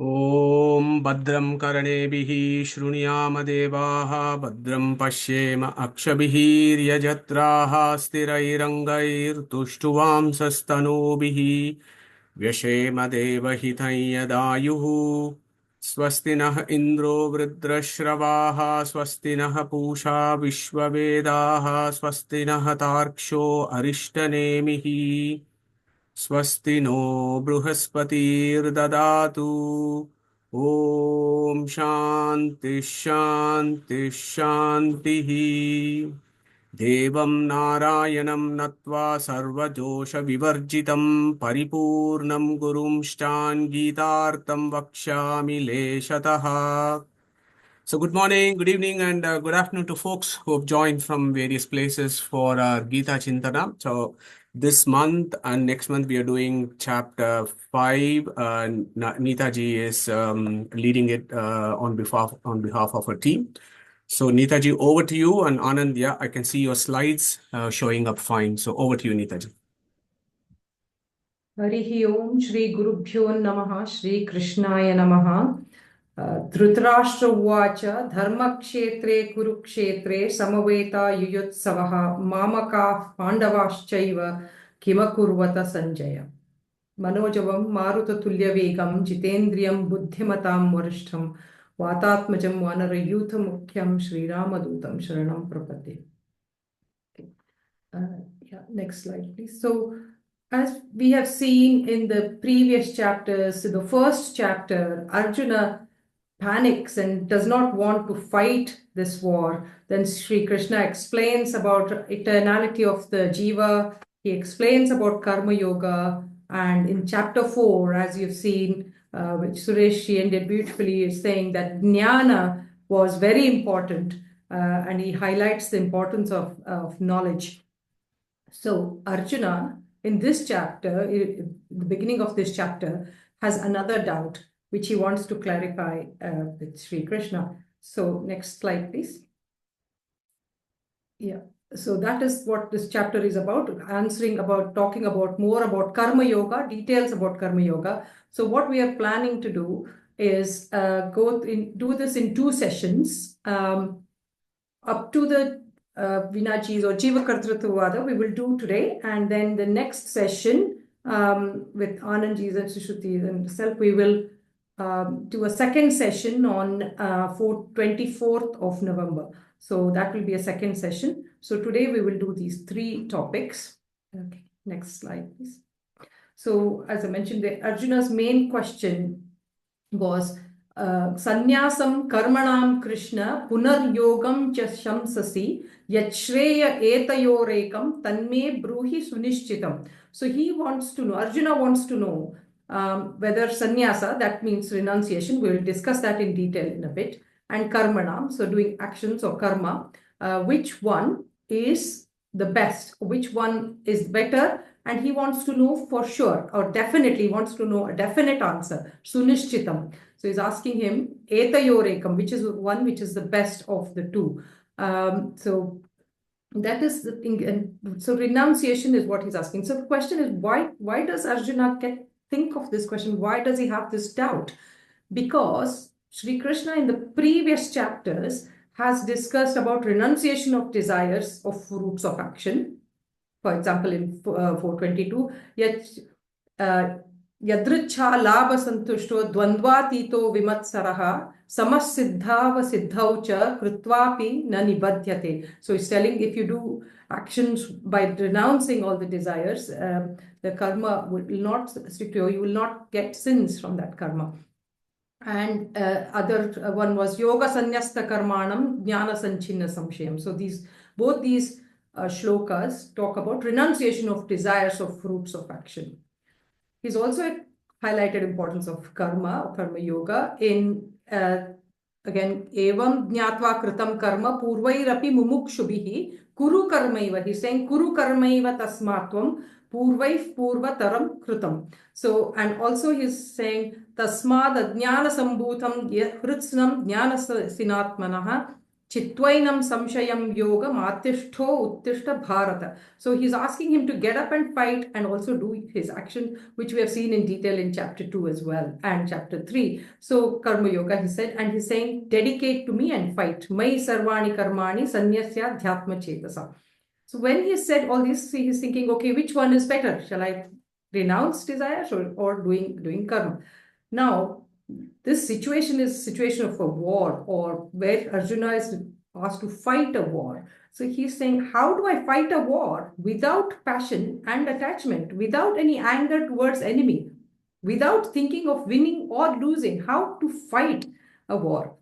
ॐ भद्रं कर्णेभिः शृणुयाम देवाः भद्रं पश्येम अक्षभिर्यजत्राः स्थिरैरङ्गैर्तुष्टुवांसस्तनूभिः व्यशेम देवहितं यदायुः स्वस्ति नः इन्द्रो वृद्रश्रवाः स्वस्ति नः पूषा विश्ववेदाः स्वस्ति नः तार्क्ष्यो अरिष्टनेमिः स्वस्ति नो बृहस्पतिर्ददातु ॐ शान्ति शान्ति शान्तिः देवं नारायणं नत्वा सर्वदोषविवर्जितं परिपूर्णं गुरुंष्टान् गीतार्थं वक्ष्यामि लेशतः. So, good morning, good evening, and good afternoon to folks who have joined from various places for our Gita Chinthana. So, this month and next month we are doing chapter 5. Neeta ji is leading it on behalf of her team. So, Neeta ji, over to you, and Anand, yeah, I can see your slides showing up fine. So, over to you, Neeta ji. Harihi Om Shri Gurubhyo Namaha Shri Krishnaya Namaha. Dhritarashtra Uvacha Dharmakshetre Kurukshetre Samaveta Yuyutsavaha Mamaka Pandavaschaiva Kimakurvata Sanjaya. Manojavam Marutatullya Vegam Jitendriyam Buddhimatam Varishtham Vatatmajam Vanarayutha Mukhyam Shri Ramadutam Sharanam Prapati. Next slide, please. So, as we have seen in the previous chapters, the first chapter, Arjuna panics and does not want to fight this war. Then Sri Krishna explains about eternality of the jiva. He explains about karma yoga. And in chapter 4, as you've seen, which Suresh ended beautifully, is saying that jnana was very important. And he highlights the importance of knowledge. So Arjuna, in this chapter, the beginning of this chapter, has another doubt, which he wants to clarify with Sri Krishna. So next slide, please. Yeah. So that is what this chapter is about, talking about more about karma yoga, details about karma yoga. So what we are planning to do is do this in 2 sessions, up to the Vinachis or Jiva Kartritavada we will do today, and then the next session with Anandjis and Sushruti and myself, we will do a second session on 24th of November. So that will be a second session. So today we will do these 3 topics. Okay, next slide, please. So as I mentioned, Arjuna's main question was Sanyasam karmanam Krishna punar yogam cha shamsasi yachreya etayorekam tanme bruhi sunishchitam. So he wants to know, Arjuna wants to know whether sannyasa, that means renunciation, we will discuss that in detail in a bit, and karmanam, so doing actions or karma, which one is the best, which one is better, and he wants to know for sure, or definitely wants to know a definite answer, sunishchitam. So he's asking him, etayorekam, which is one which is the best of the 2. So that is the thing. And so renunciation is what he's asking. So the question is, why does Arjuna think of this question? Why does he have this doubt? Because Sri Krishna in the previous chapters has discussed about renunciation of desires of fruits of action. For example, in 422, Yadricha labha santushto dvandvatito vimatsaraha samasiddhava siddhaucha krutvapi na nibadhyate. So he's telling, if you do actions by renouncing all the desires, the karma will not stick to you. You will not get sins from that karma. And other one was yoga sanyasta karmanam jnana sanchinna samshayam. So both these shlokas talk about renunciation of desires of fruits of action. He's also highlighted importance of karma yoga in again evam jnatva kritam karma purvairapi mumukshubhihi kuru karmaiva. He's saying kuru karmaiva tasmatvam purvaif purvataram kritam. So, and also he's saying tasmad ajnana sambhutam hritsnam jnana sinatmanaha Chitvainam samshayam yoga matishto uttishta bharata. So he's asking him to get up and fight and also do his action, which we have seen in detail in chapter 2 as well and chapter 3. So karma yoga, he said, and he's saying, dedicate to me and fight. Mai sarvani karmani sanyasya dhyatma chetasa. So when he said all this, he's thinking, okay, which one is better? Shall I renounce desires or doing karma? Now, this situation is a situation of a war, or where Arjuna is asked to fight a war. So he's saying, how do I fight a war without passion and attachment, without any anger towards enemy, without thinking of winning or losing? How to fight a war?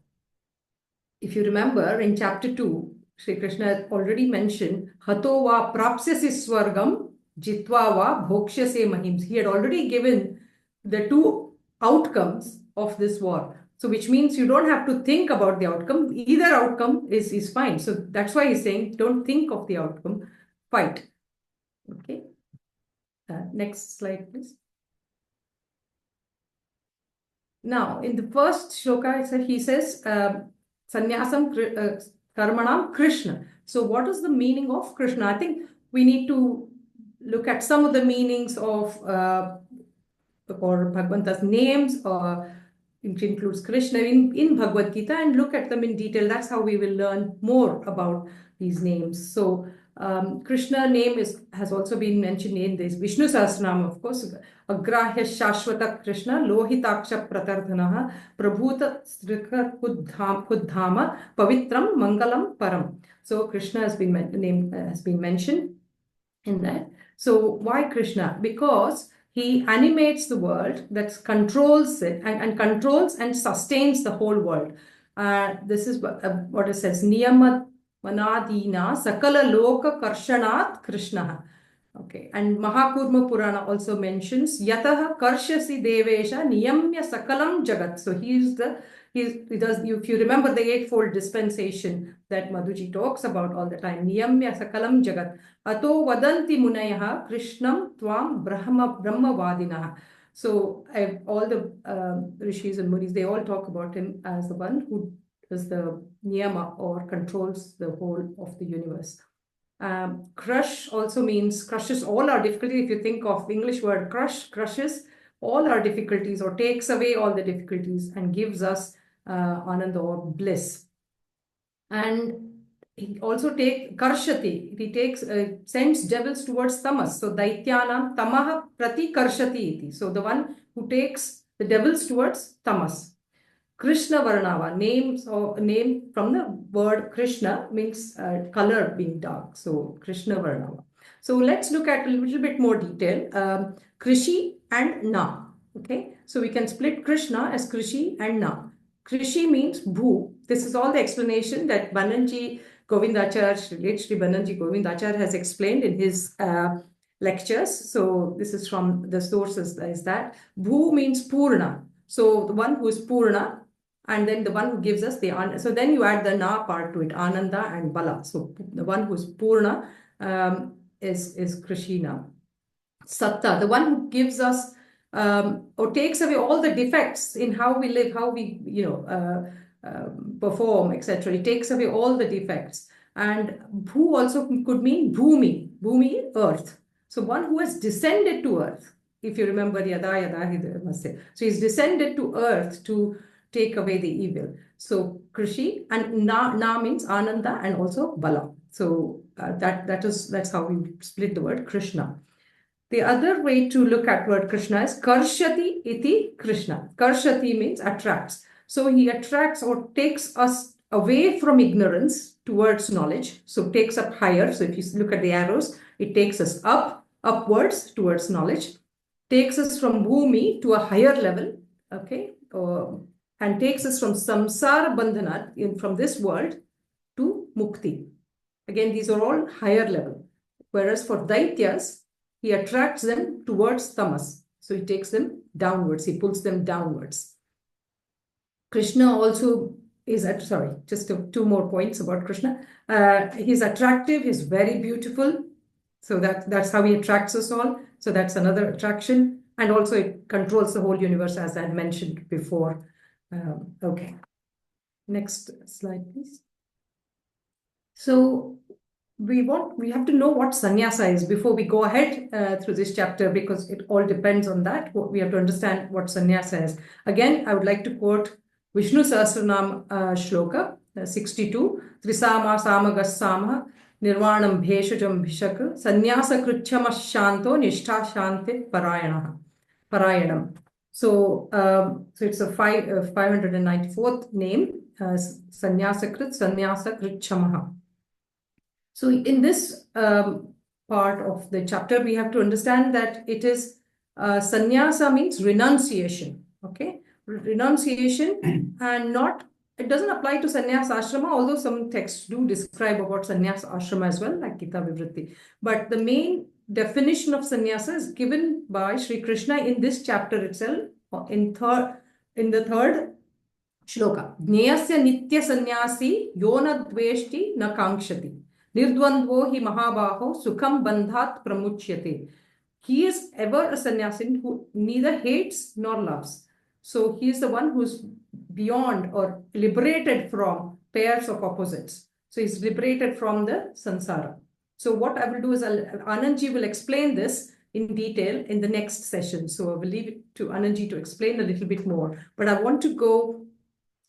If you remember in chapter 2, Sri Krishna already mentioned, Hato va prapsyasi swargam, jitva va bhokshase mahims. He had already given the two outcomes of this war. So which means you don't have to think about the outcome. Either outcome is fine. So that's why he's saying, don't think of the outcome, fight. Okay. Next slide, please. Now, in the first shloka, he says, Sannyasam Karmanam Krishna. So what is the meaning of Krishna? I think we need to look at some of the meanings of or Bhagwanta's names, which includes Krishna in Bhagavad Gita, and look at them in detail. That's how we will learn more about these names. So Krishna name has also been mentioned in this Vishnu Sahasranam, of course. Agrahya Shashvata Krishna Lohitaksha Pratardhanaha Prabhuta Strika Kuddhama Pavitram Mangalam Param. So Krishna has been mentioned in that. So why Krishna? Because he animates the world, that controls it and controls and sustains the whole world. This is what it says, Niyamat Manadina Sakala Loka Karshanat Krishna. Okay, and Mahakurma Purana also mentions Yataha Karshasi Devesha Niyamya Sakalam Jagat. So he does, if you remember the eightfold dispensation that Madhuji talks about all the time, Niyamya Sakalam Jagat. Ato Vadanti Munayaha Krishnam Tvam Brahma Vadinaha. So all the rishis and munis, they all talk about him as the one who is the niyama or controls the whole of the universe. Crush also means crushes all our difficulties. If you think of the English word crush, crushes all our difficulties or takes away all the difficulties and gives us ananda or bliss. And he also takes karshati. He sends devils towards tamas. So daityanam tamaha prati karshati iti. So the one who takes the devils towards tamas. Krishna Varnava, name from the word Krishna means color being dark. So Krishna Varnava. So let's look at a little bit more detail. Krishi and Na. Okay, so we can split Krishna as Krishi and Na. Krishi means Bhu. This is all the explanation that Bananji Govindacharya, late Sri Bananji Govindacharya has explained in his lectures. So this is from the sources, is that Bhu means Purna. So the one who is Purna, and then the one who gives us the Ananda. So then you add the Na part to it, Ananda and Bala. So the one who is Purna is Krishna. Satta, the one who gives us or takes away all the defects in how we live, how we perform, etc. It takes away all the defects. And Bhu also could mean Bhumi, earth. So one who has descended to earth. If you remember Yada Yada must say. So he's descended to earth to take away the evil. So Krishi, and Na means Ananda and also Bala. So that's how we split the word Krishna. The other way to look at word Krishna is Karshati iti Krishna. Karshati means attracts. So he attracts or takes us away from ignorance towards knowledge. So takes up higher. So if you look at the arrows, it takes us upwards towards knowledge. Takes us from Bhumi to a higher level. Okay. And takes us from samsara bandhana, from this world, to mukti. Again, these are all higher level. Whereas for daityas, he attracts them towards tamas. So he takes them downwards. He pulls them downwards. Krishna also is just two more points about Krishna. He's attractive. He's very beautiful. So that's how he attracts us all. So that's another attraction. And also it controls the whole universe, as I had mentioned before. Okay. Next slide, please. So we have to know what sannyasa is before we go ahead through this chapter, because it all depends on that. We have to understand what sannyasa is. Again, I would like to quote Vishnu Sahasranam Shloka 62. Trisama samagas sama nirvanam bheshajam bhishak sannyasa kruchama shanto nishtha shanti parayanam. So it's a 594th name, sannyasa krit sannyasa krichamaha. So in this part of the chapter, we have to understand that it is sannyasa means renunciation. Okay, renunciation, and not, it doesn't apply to sannyasa ashrama, although some texts do describe about sannyasa ashrama as well, like Gita Vivritti. But the main definition of sannyasa is given by Sri Krishna in this chapter itself, in the third shloka. Jneyasya nitya sannyasi yona dveshti na kankshati. Nirdvandvo hi mahabaho sukham bandhat pramuchyate. He is ever a sannyasin who neither hates nor loves. So he is the one who's beyond or liberated from pairs of opposites. So he's liberated from the samsara. So what I will do is Anandji will explain this in detail in the next session. So I will leave it to Anandji to explain a little bit more. But I want to go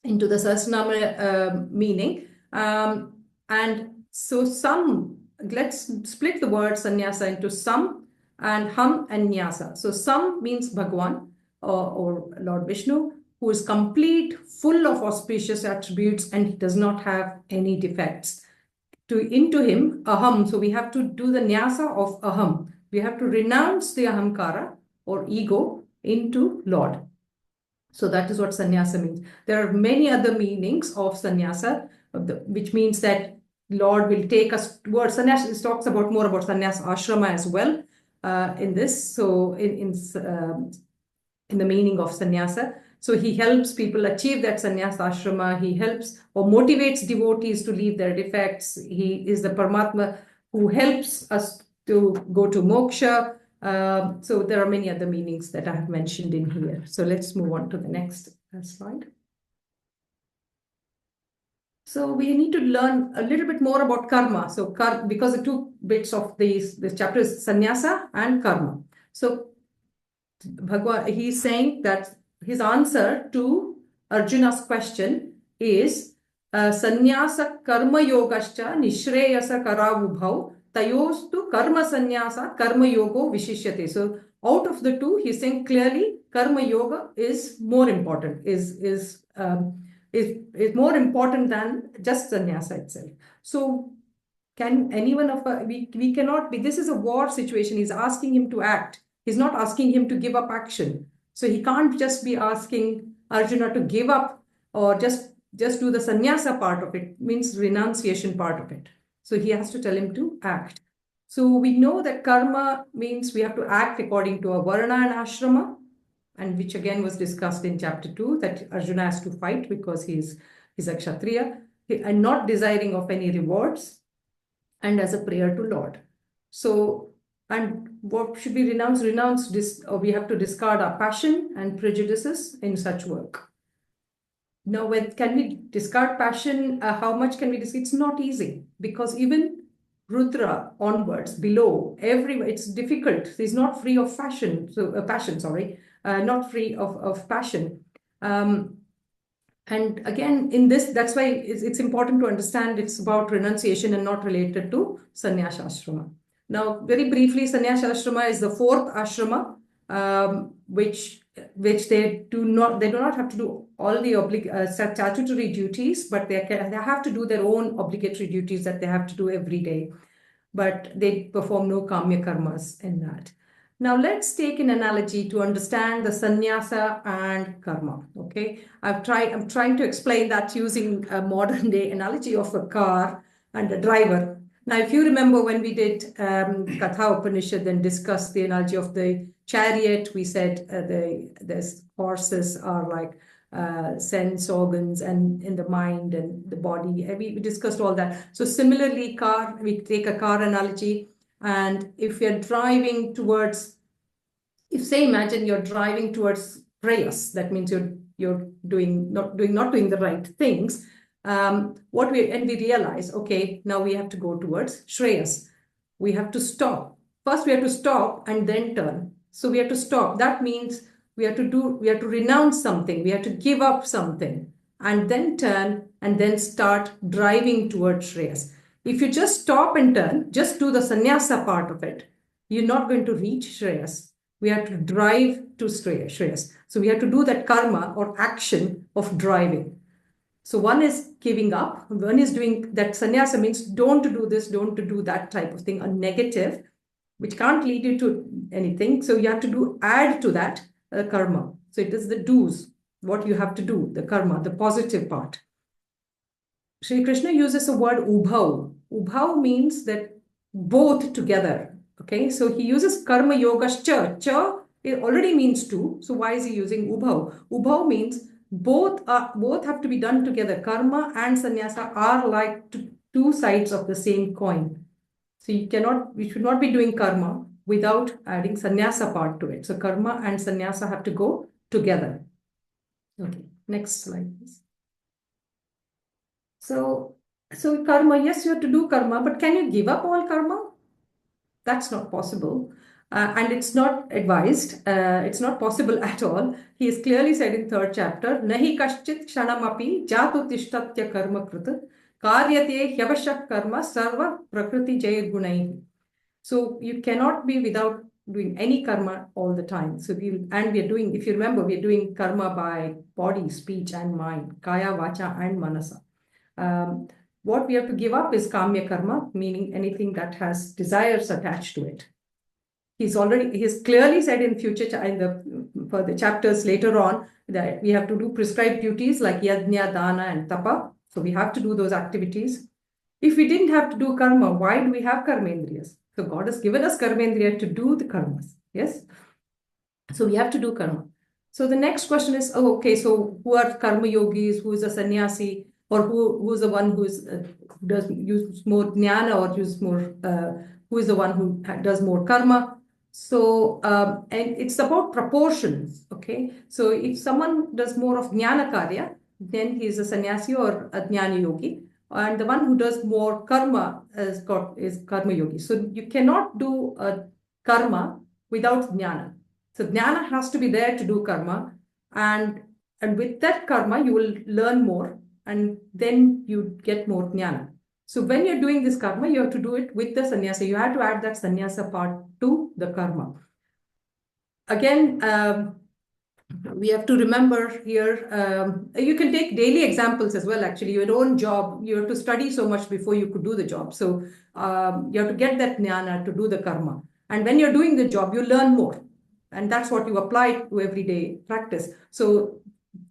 into the Sahasranama meaning. And so let's split the word sannyasa into sam and ham and nyasa. So sam means Bhagwan or Lord Vishnu, who is complete, full of auspicious attributes, and he does not have any defects. Into him, aham, so we have to do the nyasa of aham. We have to renounce the ahamkara or ego into Lord. So that is what sannyasa means. There are many other meanings of sannyasa, which means that Lord will take us towards sannyasa. This talks about more about sannyasa ashrama as well in this. So in the meaning of sannyasa. So he helps people achieve that sannyasa ashrama. He helps or motivates devotees to leave their defects. He is the Paramatma who helps us to go to moksha. So there are many other meanings that I have mentioned in here. So let's move on to the next slide. So we need to learn a little bit more about karma. So because the two bits of this chapter is sannyasa and karma. So Bhagwan, he's saying that his answer to Arjuna's question is sannyasa karma yogascha nishreyasa karavubhav tayostu karma sannyasa karma yogo vishishyate. So out of the two, he's saying clearly karma yoga is more important, is more important than just sannyasa itself. So can anyone of us, we cannot be, this is a war situation. He's asking him to act. He's not asking him to give up action. So he can't just be asking Arjuna to give up or just do the sannyasa part of it, means renunciation part of it. So he has to tell him to act. So we know that karma means we have to act according to a varna and ashrama, and which again was discussed in chapter 2, that Arjuna has to fight because he's a kshatriya and not desiring of any rewards, and as a prayer to Lord. So, and what should we renounce? We have to discard our passion and prejudices in such work. Now, can we discard passion? How much can we discard? It's not easy, because even Rudra onwards, below, everywhere, it's difficult. He's not free of passion, not free of passion. And again, in this, that's why it's important to understand it's about renunciation and not related to sannyasa ashrama. Now, very briefly, sannyasa ashrama is the fourth ashrama, which they do not have to do all the statutory duties, but they have to do their own obligatory duties that they have to do every day. But they perform no kamya karmas in that. Now let's take an analogy to understand the sannyasa and karma. Okay, I'm trying to explain that using a modern day analogy of a car and a driver. Now, if you remember when we did Katha Upanishad and discussed the analogy of the chariot, we said the horses are like sense organs and in the mind and the body. We discussed all that. So similarly, we take a car analogy, and if you're driving towards, imagine you're driving towards prayers, that means you're not doing the right things. And we realize, okay, now we have to go towards Shreyas. We have to stop. First, we have to stop and then turn. So we have to stop. That means we have to renounce something. We have to give up something and then turn and then start driving towards Shreyas. If you just stop and turn, just do the sannyasa part of it, you're not going to reach Shreyas. We have to drive to Shreyas. So we have to do that karma or action of driving. So one is giving up, one is doing that. Sannyasa means don't do this, don't do that type of thing, a negative, which can't lead you to anything. So you have to add to that karma. So it is the do's, what you have to do, the karma, the positive part. Sri Krishna uses the word ubhav. Ubhav means that both together. Okay, so he uses karma yogascha. Cha it already means two. So why is he using ubhav? Ubhav means both have to be done together. Karma and sannyasa are like two sides of the same coin. So we should not be doing karma without adding sannyasa part to it. So karma and sannyasa have to go together. Okay, next slide, please. So karma, yes, you have to do karma, but can you give up all karma? That's not possible. And it's not advised. It's not possible at all. He is clearly said in third chapter, Nahi kaschit kshanamapi jatu tishtatya karma krita karyate hyavashak karma sarva prakriti jay gunai. So you cannot be without doing any karma all the time. So we are doing, if you remember, we are doing karma by body, speech, and mind, kaya, vacha, and manasa. What we have to give up is kamya karma, meaning anything that has desires attached to it. He's clearly said in for the chapters later on that we have to do prescribed duties like yajna, dana, and tapa. So we have to do those activities. If we didn't have to do karma, why do we have karmendriyas? So God has given us karmendriya to do the karmas. Yes. So we have to do karma. So the next question is, okay, so who are karma yogis? Who is a sannyasi? Or who's the one who does use more jnana, or who is the one who does more karma? So and it's about proportions. Okay, so if someone does more of jnana karya, then he is a sannyasi or a jnana yogi, and the one who does more karma is karma yogi. So you cannot do karma without jnana. So jnana has to be there to do karma, and with that karma you will learn more, and then you get more jnana. So when you're doing this karma, you have to do it with the sannyasa. You have to add that sannyasa part to the karma. Again, we have to remember here, you can take daily examples as well. Actually, your own job, you have to study so much before you could do the job. So you have to get that jnana to do the karma. And when you're doing the job, you learn more. And that's what you apply to everyday practice. So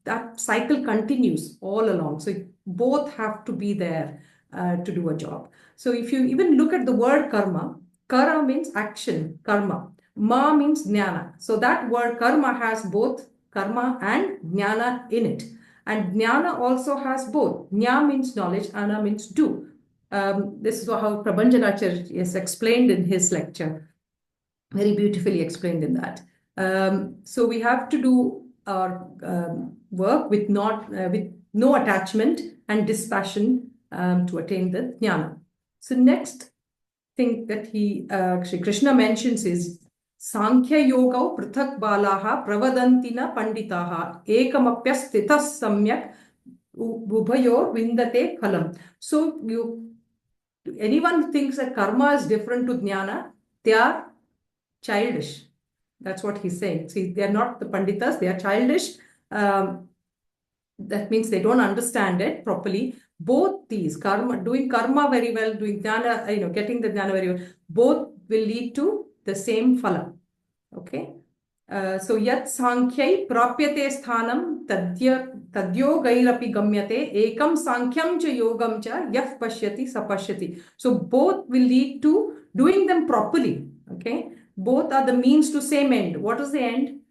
that cycle continues all along. So both have to be there to do a job. So if you even look at the word karma, kara means action, karma. Ma means jnana. So that word karma has both karma and jnana in it. And jnana also has both. Jna means knowledge, ana means do. This is how Prabhanjanacharya is explained in his lecture. Very beautifully explained in that. So we have to do our work with no attachment and dispassion to attain the jnana. So next thing that Shri Krishna mentions is Sankhya Yoga Prithak Balaha Pravadantina Panditaha Ekamapya Sthitas Samyak Ubhayor Vindate Phalam. So anyone who thinks that karma is different to jnana, they are childish. That's what he's saying. See, they are not the panditas, they are childish. That means they don't understand it properly. Both these, doing karma very well, doing jnana, getting the jnana very well, both will lead to the same phala. Okay. So yat sankhya prapyate sthanam tadyo gairapi gamyate ekam sankhyam cha yogam cha yah pashyati sapashyati. So both will lead to doing them properly. Okay. Both are the means to same end. What is the end?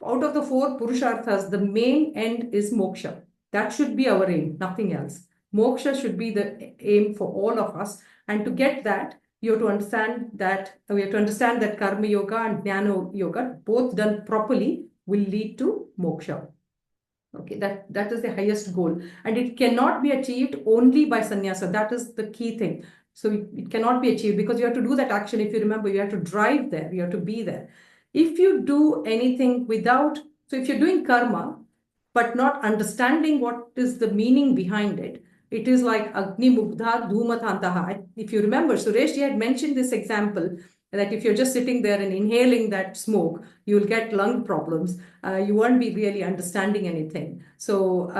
Out of the four purusharthas, the main end is moksha. That should be our aim, nothing else. Moksha should be the aim for all of us. And to get that, we have to understand that karma yoga and jnana yoga, both done properly, will lead to moksha. Okay, that is the highest goal, and it cannot be achieved only by sannyasa. That is the key thing. So it cannot be achieved because you have to do that action. If you remember, you have to drive there, you have to be there. If you do anything without, so if you're doing karma, but not understanding what is the meaning behind it, it is like Agni Mugdha Dhumatantaha. If you remember, Suresh had mentioned this example that if you're just sitting there and inhaling that smoke, you'll get lung problems. You won't be really understanding anything. So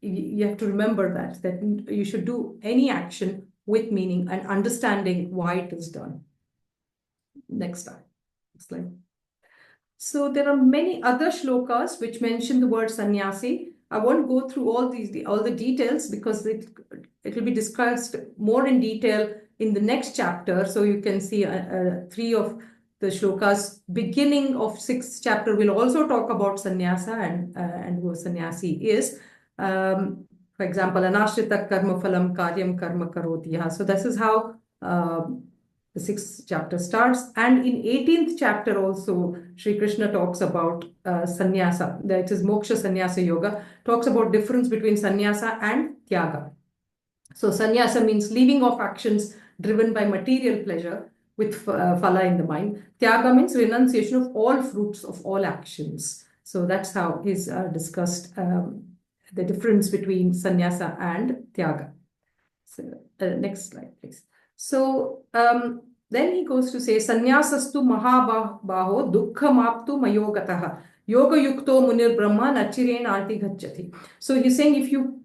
you have to remember that you should do any action with meaning and understanding why it is done. Next slide. Next slide. So there are many other shlokas which mention the word sannyasi. I won't go through all the details because it will be discussed more in detail in the next chapter. So you can see 3 of the shlokas. Beginning of 6th chapter will also talk about sannyasa and who a sannyasi is. For example, anashrita karma phalam karyam karma karoti. So this is how the 6th chapter starts. And in 18th chapter also, Sri Krishna talks about sannyasa. That is moksha sannyasa yoga. Talks about difference between sannyasa and tyaga. So sannyasa means leaving off actions driven by material pleasure with phala in the mind. Tyaga means renunciation of all fruits of all actions. So that's how is discussed the difference between sannyasa and tyaga. So, next slide, please. So then he goes to say, Sannyasastu mahabaho dukkhamaptu mayogataha yoga yukto munir brahma nachiren arti gacchati. So he's saying if you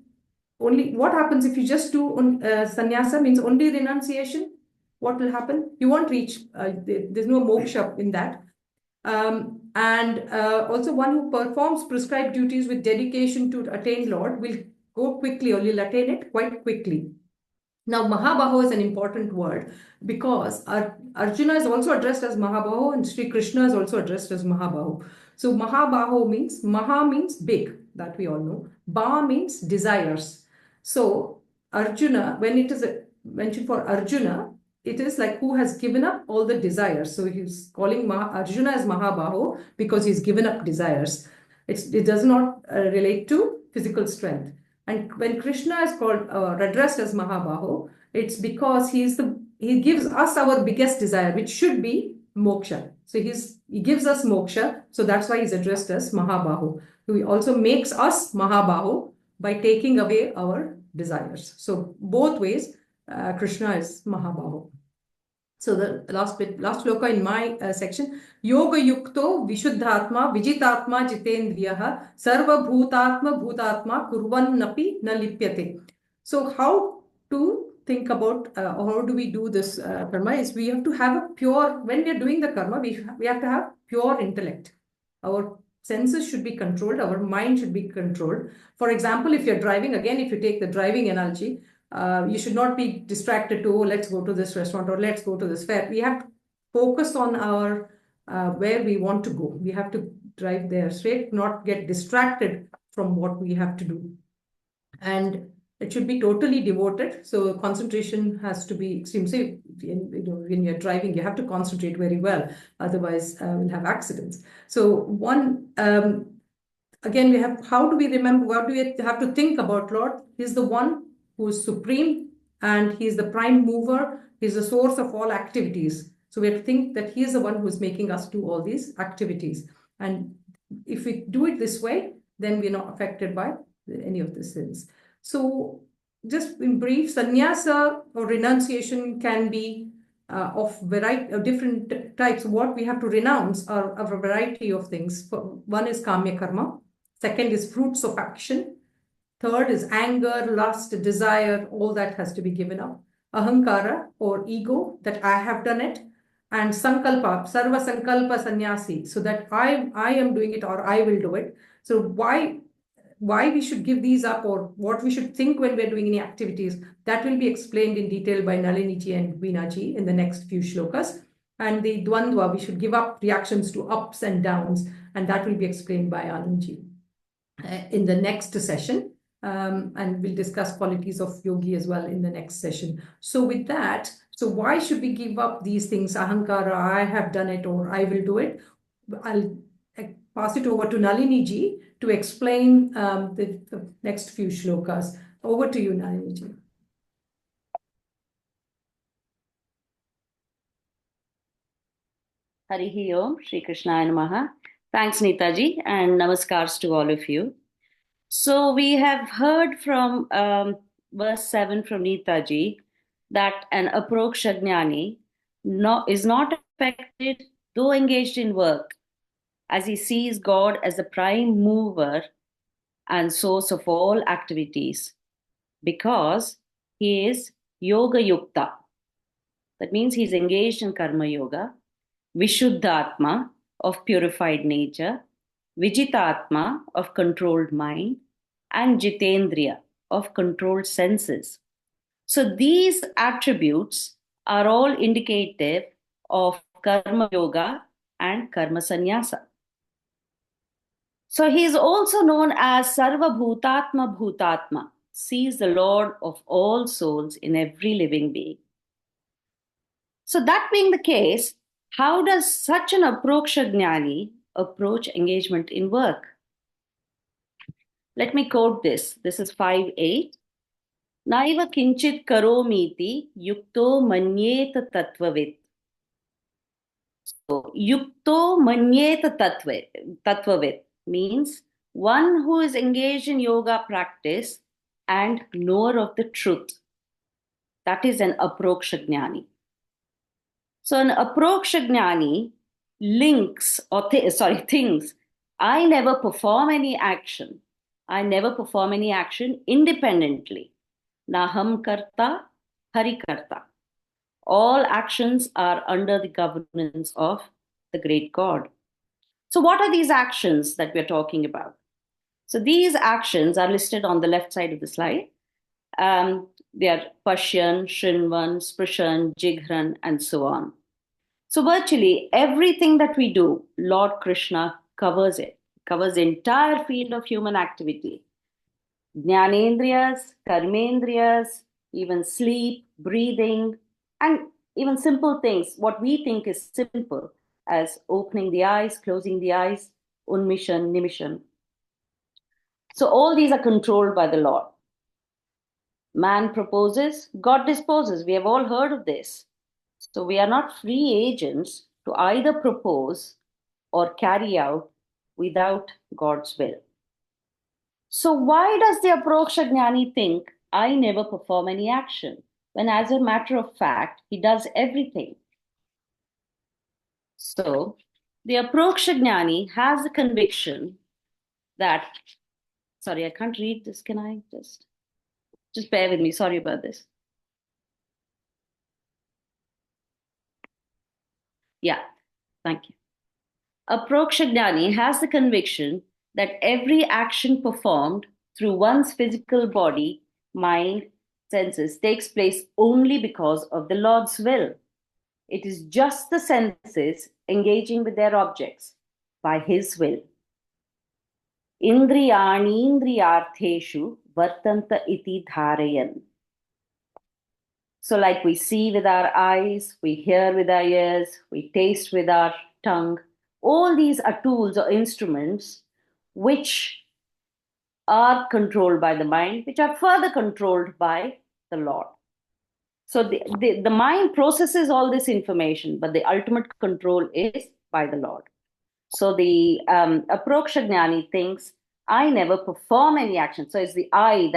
only, what happens if you just do sannyasa means only renunciation? What will happen? You won't reach, there's no moksha in that. And also one who performs prescribed duties with dedication to attain Lord will go quickly or will attain it quite quickly. Now, Mahabaho is an important word because Arjuna is also addressed as Mahabaho and Sri Krishna is also addressed as Mahabaho. So Mahabaho means, Maha means big, that we all know. Ba means desires. So Arjuna, when it is mentioned for Arjuna, it is like who has given up all the desires. So he's calling Arjuna as Mahabaho because he's given up desires. It does not relate to physical strength. And when Krishna is called addressed as Mahabaho, it's because he gives us our biggest desire, which should be moksha. So he gives us moksha, so that's why he's addressed as Mahabaho. He also makes us Mahabaho by taking away our desires. So both ways, Krishna is Mahabaho. So the last shloka in my section, Yoga Yukto Vishuddhatma Vijitatma Jitendriyaha Sarva Bhutatma Bhutatma Kurvannapi Na Lipyate. So how to think about, how do we do this karma is we have to have a pure, when we are doing the karma, we have to have pure intellect. Our senses should be controlled, our mind should be controlled. For example, if you're driving, again, if you take the driving analogy, you should not be distracted to, oh, let's go to this restaurant or let's go to this fair. We have to focus on our where we want to go. We have to drive there straight, not get distracted from what we have to do. And it should be totally devoted. So concentration has to be extreme. So when you're driving, you have to concentrate very well. Otherwise, we'll have accidents. So one, again, we have, how do we remember, what do we have to think about Lord? He's the one who is supreme and he's the prime mover. He's the source of all activities. So we have to think that he is the one who is making us do all these activities. And if we do it this way, then we're not affected by any of the sins. So just in brief, sannyasa or renunciation can be of variety of different types. What we have to renounce are a variety of things. One is kamya karma. Second is fruits of action. Third is anger, lust, desire, all that has to be given up. Ahankara or ego, that I have done it. And sankalpa, sarva sankalpa sannyasi, so that I am doing it or I will do it. So why we should give these up or what we should think when we're doing any activities, that will be explained in detail by Nalini ji and Veena ji in the next few shlokas. And the dvandva, we should give up reactions to ups and downs, and that will be explained by Anand ji in the next session. And we'll discuss qualities of yogi as well in the next session. So with that, so why should we give up these things? Ahankara, I have done it or I will do it. pass it over to Nalini ji to explain the next few shlokas. Over to you, Nalini ji. Harihi Om, Shri Krishnaya Namaha. Thanks, Neetaji, and namaskars to all of you. So we have heard from verse 7 from Neetaji that an approkshajnani is not affected, though engaged in work, as he sees God as the prime mover and source of all activities, because he is yoga yukta. That means he's engaged in karma yoga, Vishuddhatma of purified nature, Vijitatma of controlled mind, and Jitendriya of controlled senses. So these attributes are all indicative of karma yoga and karma sannyasa. So he is also known as Sarva Bhutatma Bhutatma, sees the Lord of all souls in every living being. So that being the case, how does such an approkshajnani approach engagement in work? Let me quote this. This is 5.8. Naiva kinchit karomiti yukto manyeta tattvavit. So, yukto manyeta tattvavit means one who is engaged in yoga practice and knower of the truth. That is an approkshajnani. So an approkshajnani links or thinks, I never perform any action. I never perform any action independently. Naham karta, hari karta. All actions are under the governance of the great God. So what are these actions that we're talking about? So these actions are listed on the left side of the slide. They are Pashyan, Shrinvan, Sprishan, Jighran, and so on. So virtually everything that we do, Lord Krishna covers it, covers the entire field of human activity. Jnanendriyas, karmendriyas, even sleep, breathing, and even simple things, what we think is simple, as opening the eyes, closing the eyes, unmishan, nimishan. So all these are controlled by the Lord. Man proposes, God disposes. We have all heard of this. So we are not free agents to either propose or carry out without God's will. So why does the approkshajnani think, I never perform any action, when as a matter of fact, he does everything? So the approkshajnani has the conviction that, sorry, I can't read this. Can I just bear with me? Sorry about this. Yeah, thank you. Approkshajnani has the conviction that every action performed through one's physical body, mind, senses takes place only because of the Lord's will. It is just the senses engaging with their objects by His will. Indriyani indriyartheshu vartanta iti dharayan. So, like we see with our eyes, we hear with our ears, we taste with our tongue, all these are tools or instruments which are controlled by the mind, which are further controlled by the Lord. So the mind processes all this information, but the ultimate control is by the Lord. So the approkshajnani thinks, I never perform any action. So it's the I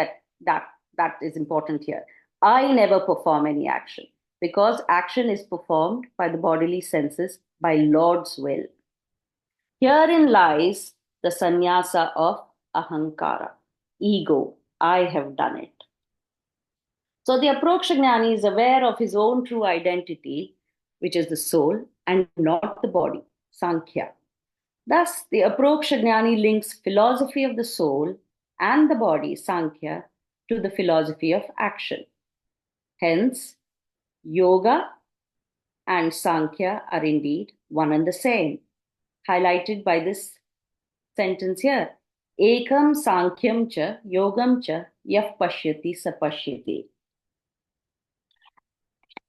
that is important here. I never perform any action, because action is performed by the bodily senses by Lord's will. Herein lies the sannyasa of ahankara, ego. I have done it. So the approkshajnani is aware of his own true identity, which is the soul, and not the body, sankhya. Thus, the approkshajnani links philosophy of the soul and the body, sankhya, to the philosophy of action. Hence, yoga and sankhya are indeed one and the same, highlighted by this sentence here. Ekam sankyam cha yogam cha yaf pashyati sapashyati.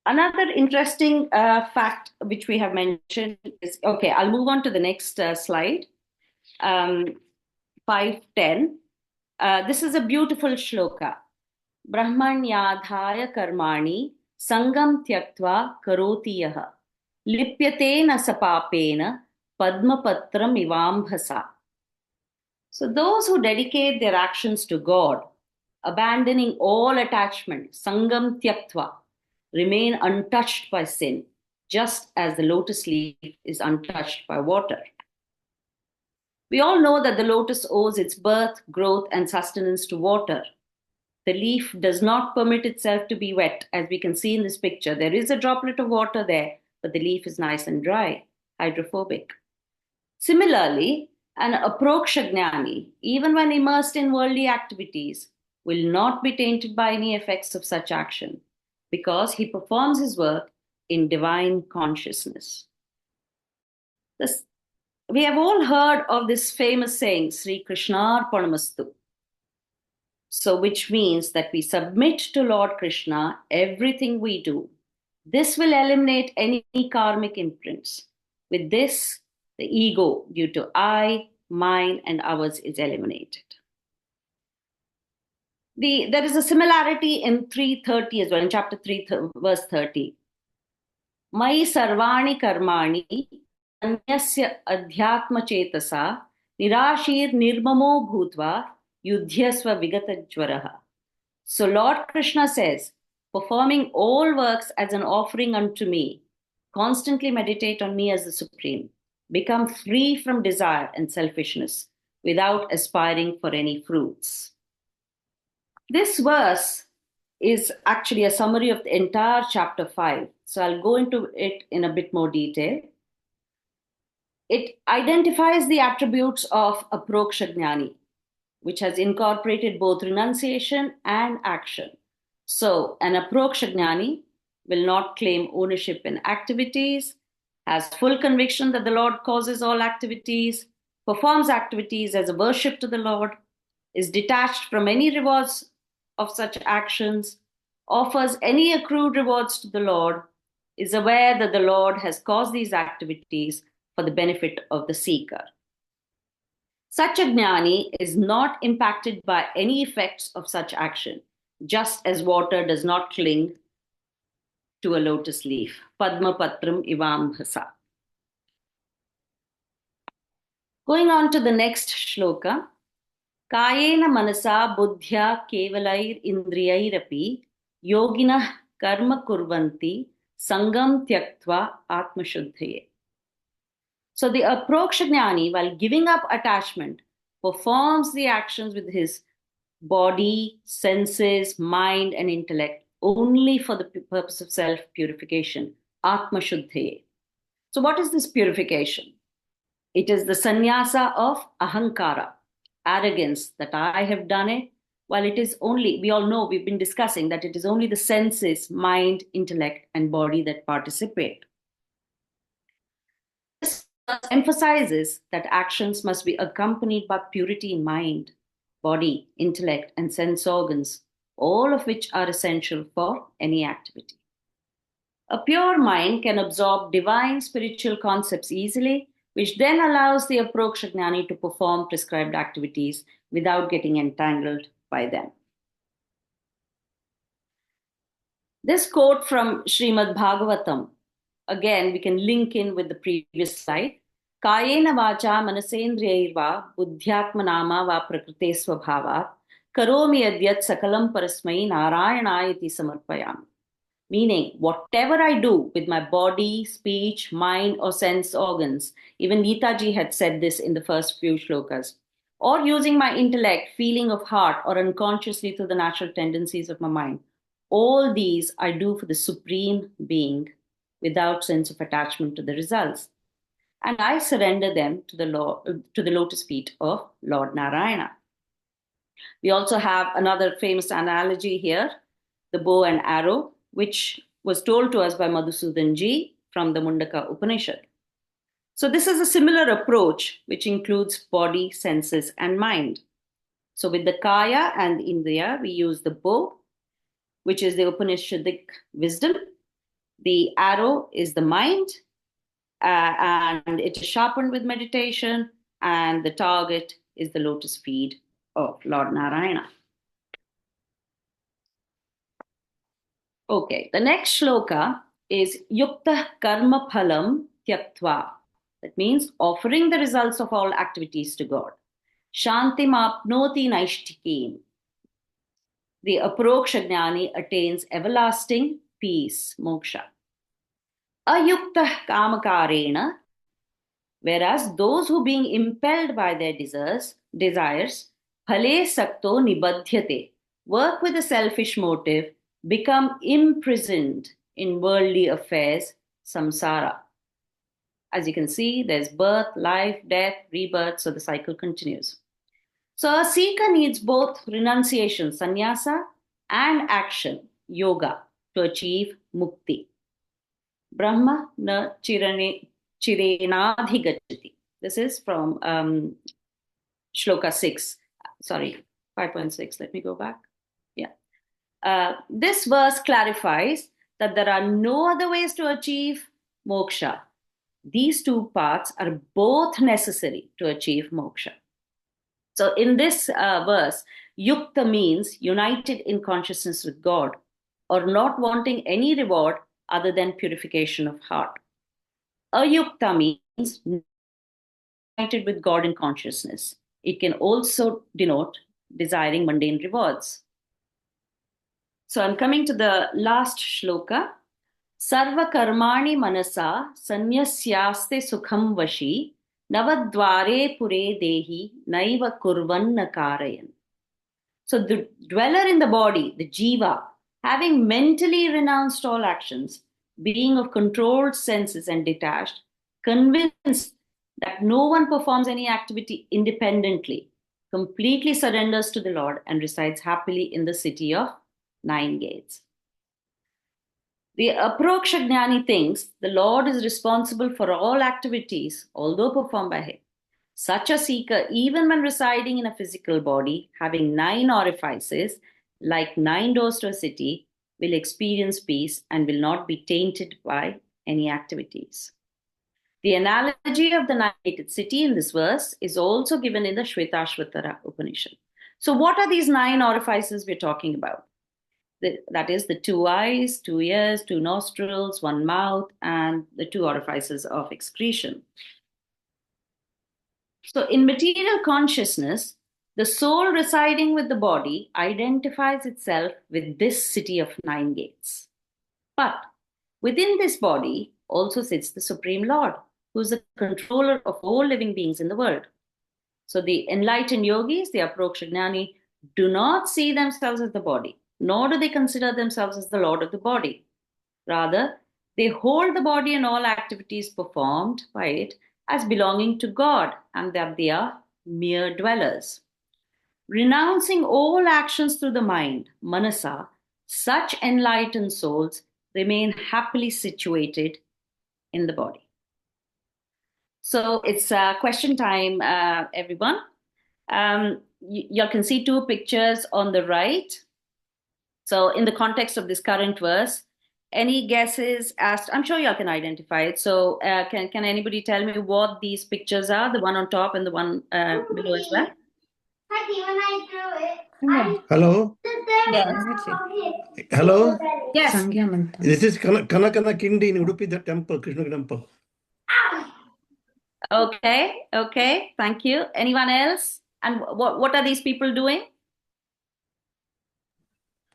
Another interesting fact which we have mentioned is, okay, I'll move on to the next slide. 5:10. This is a beautiful shloka. Brahmanyadhaya karmani sangam tyaktva karoti yaha lipyate na sapapena padmapatram ivambhasa. So those who dedicate their actions to God, abandoning all attachment, sangam tyaktva, remain untouched by sin, just as the lotus leaf is untouched by water. We all know that the lotus owes its birth, growth, and sustenance to water. The leaf does not permit itself to be wet, as we can see in this picture. There is a droplet of water there, but the leaf is nice and dry, hydrophobic. Similarly, an aprokshajnani, even when immersed in worldly activities, will not be tainted by any effects of such action, because he performs his work in divine consciousness. We have all heard of this famous saying, Sri Krishnarpanamastu. So, which means that we submit to Lord Krishna everything we do. This will eliminate any karmic imprints. With this, the ego due to I, mine, and ours is eliminated. There is a similarity in 3:30 as well, in chapter 3, verse 30. Mai sarvani karmani anyasya adhyatma chetasa nirashir nirmamo bhutva yudhyasva vigatajvaraha. So Lord Krishna says, performing all works as an offering unto me, constantly meditate on me as the Supreme, become free from desire and selfishness without aspiring for any fruits. This verse is actually a summary of the entire chapter 5. So I'll go into it in a bit more detail. It identifies the attributes of aprokshajnani, which has incorporated both renunciation and action. So an aprokshajnani will not claim ownership in activities, has full conviction that the Lord causes all activities, performs activities as a worship to the Lord, is detached from any rewards of such actions, offers any accrued rewards to the Lord, is aware that the Lord has caused these activities for the benefit of the seeker. Such a jnani is not impacted by any effects of such action, just as water does not cling to a lotus leaf. Padma patram ivambhasa. Going on to the next shloka. Kayena manasa buddhya kevalair indriyairapi yoginah karma kurvanti sangam tyaktva atmashuddhaye. So the aprokshajnani, while giving up attachment, performs the actions with his body, senses, mind, and intellect only for the purpose of self-purification, atmashuddhaye. So what is this purification? It is the sannyasa of ahankara, arrogance that I have done it, while it is only, we all know, we've been discussing that it is only the senses, mind, intellect, and body that participate. This emphasizes that actions must be accompanied by purity in mind, body, intellect, and sense organs, all of which are essential for any activity. A pure mind can absorb divine spiritual concepts easily, which then allows the aprokshajnani to perform prescribed activities without getting entangled by them. This quote from Srimad Bhagavatam, again, we can link in with the previous slide. Kayena vacha manasendriyairva buddhyatmanama va prakrite svabhavat karomi adyat sakalam parasmai narayanayati samarpayam. Meaning, whatever I do with my body, speech, mind, or sense organs, even Gita ji had said this in the first few shlokas, or using my intellect, feeling of heart, or unconsciously through the natural tendencies of my mind, all these I do for the Supreme Being without sense of attachment to the results. And I surrender them to the lotus feet of Lord Narayana. We also have another famous analogy here, the bow and arrow, which was told to us by Madhusudan ji from the Mundaka Upanishad. So this is a similar approach, which includes body, senses, and mind. So with the kaya and the indriya, we use the bow, which is the Upanishadic wisdom. The arrow is the mind, and it is sharpened with meditation. and the target is the lotus feet of Lord Narayana. Okay, the next shloka is Yukta Karma Phalam Tyaktva. That means offering the results of all activities to God. Shanti Mapnoti Naishtikim. The Aproksha Jnani attains everlasting peace, moksha. Ayukta Kamakarena, whereas those who being impelled by their desires, phale sakto nibadhyate, work with a selfish motive, become imprisoned in worldly affairs, samsara. As you can see, there's birth, life, death, rebirth, so the cycle continues. So a seeker needs both renunciation, sannyasa, and action, yoga, to achieve mukti. Brahma na chirenadhigachati. This is from shloka 6. Sorry, 5.6. Let me go back. Yeah. This verse clarifies that there are no other ways to achieve moksha. These two paths are both necessary to achieve moksha. So in this verse, yukta means united in consciousness with God, or not wanting any reward other than purification of heart. Ayukta means united with God in consciousness. It can also denote desiring mundane rewards. So I'm coming to the last shloka. Sarva karmani manasa sanyasyaste sukham vashi navadvare pure dehi naiva kurvanna karayan. So the dweller in the body, the jiva, having mentally renounced all actions, being of controlled senses and detached, convinced that no one performs any activity independently, completely surrenders to the Lord and resides happily in the city of 9 gates. The Aproksha Jnani thinks the Lord is responsible for all activities, although performed by him. Such a seeker, even when residing in a physical body, having 9 orifices, like 9 doors to a city, will experience peace and will not be tainted by any activities. The analogy of the 9-gated city in this verse is also given in the Shvetashvatara Upanishad. So what are these 9 orifices we're talking about? That is the 2 eyes, 2 ears, 2 nostrils, 1 mouth, and the 2 orifices of excretion. So in material consciousness, the soul residing with the body identifies itself with this city of 9 gates. But within this body also sits the Supreme Lord, who is the controller of all living beings in the world. So the enlightened yogis, the Aproksha Jnani, do not see themselves as the body, nor do they consider themselves as the Lord of the body. Rather, they hold the body and all activities performed by it as belonging to God, and that they are mere dwellers. Renouncing all actions through the mind, manasa, such enlightened souls remain happily situated in the body. So it's question time, everyone. You can see 2 pictures on the right. So in the context of this current verse, any guesses asked? I'm sure y'all can identify it. So can anybody tell me what these pictures are? The one on top and the one below as well? Hello. Yes. Hello. Yes. This is Kanakana Kindi in Udupi, the temple, Krishna temple. Okay. Thank you. Anyone else? And what are these people doing?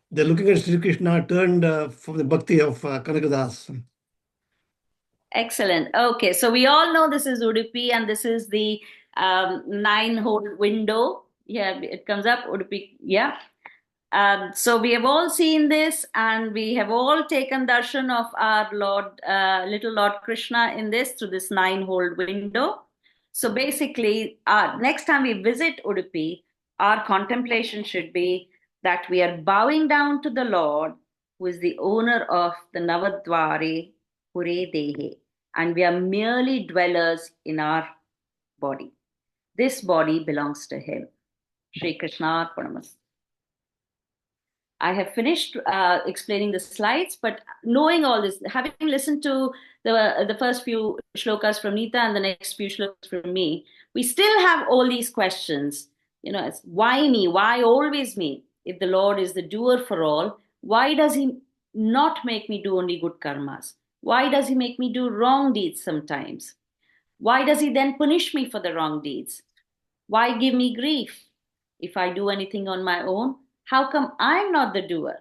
They're looking at Sri Krishna turned from the bhakti of Kanakadas. Excellent. Okay, so we all know this is Udupi and this is the 9-hole window. Yeah, it comes up, Udupi. Yeah. So we have all seen this and we have all taken darshan of our Lord, little Lord Krishna in this through this 9-hole window. So basically, next time we visit Udupi, our contemplation should be that we are bowing down to the Lord, who is the owner of the Navadvare Pure Dehe, and we are merely dwellers in our body. This body belongs to him. Shri Krishna Arpanamas. I have finished explaining the slides, but knowing all this, having listened to the first few shlokas from Nita and the next few shlokas from me, we still have all these questions. It's why me? Why always me? If the Lord is the doer for all, why does He not make me do only good karmas? Why does He make me do wrong deeds sometimes? Why does He then punish me for the wrong deeds? Why give me grief? If I do anything on my own, how come I'm not the doer?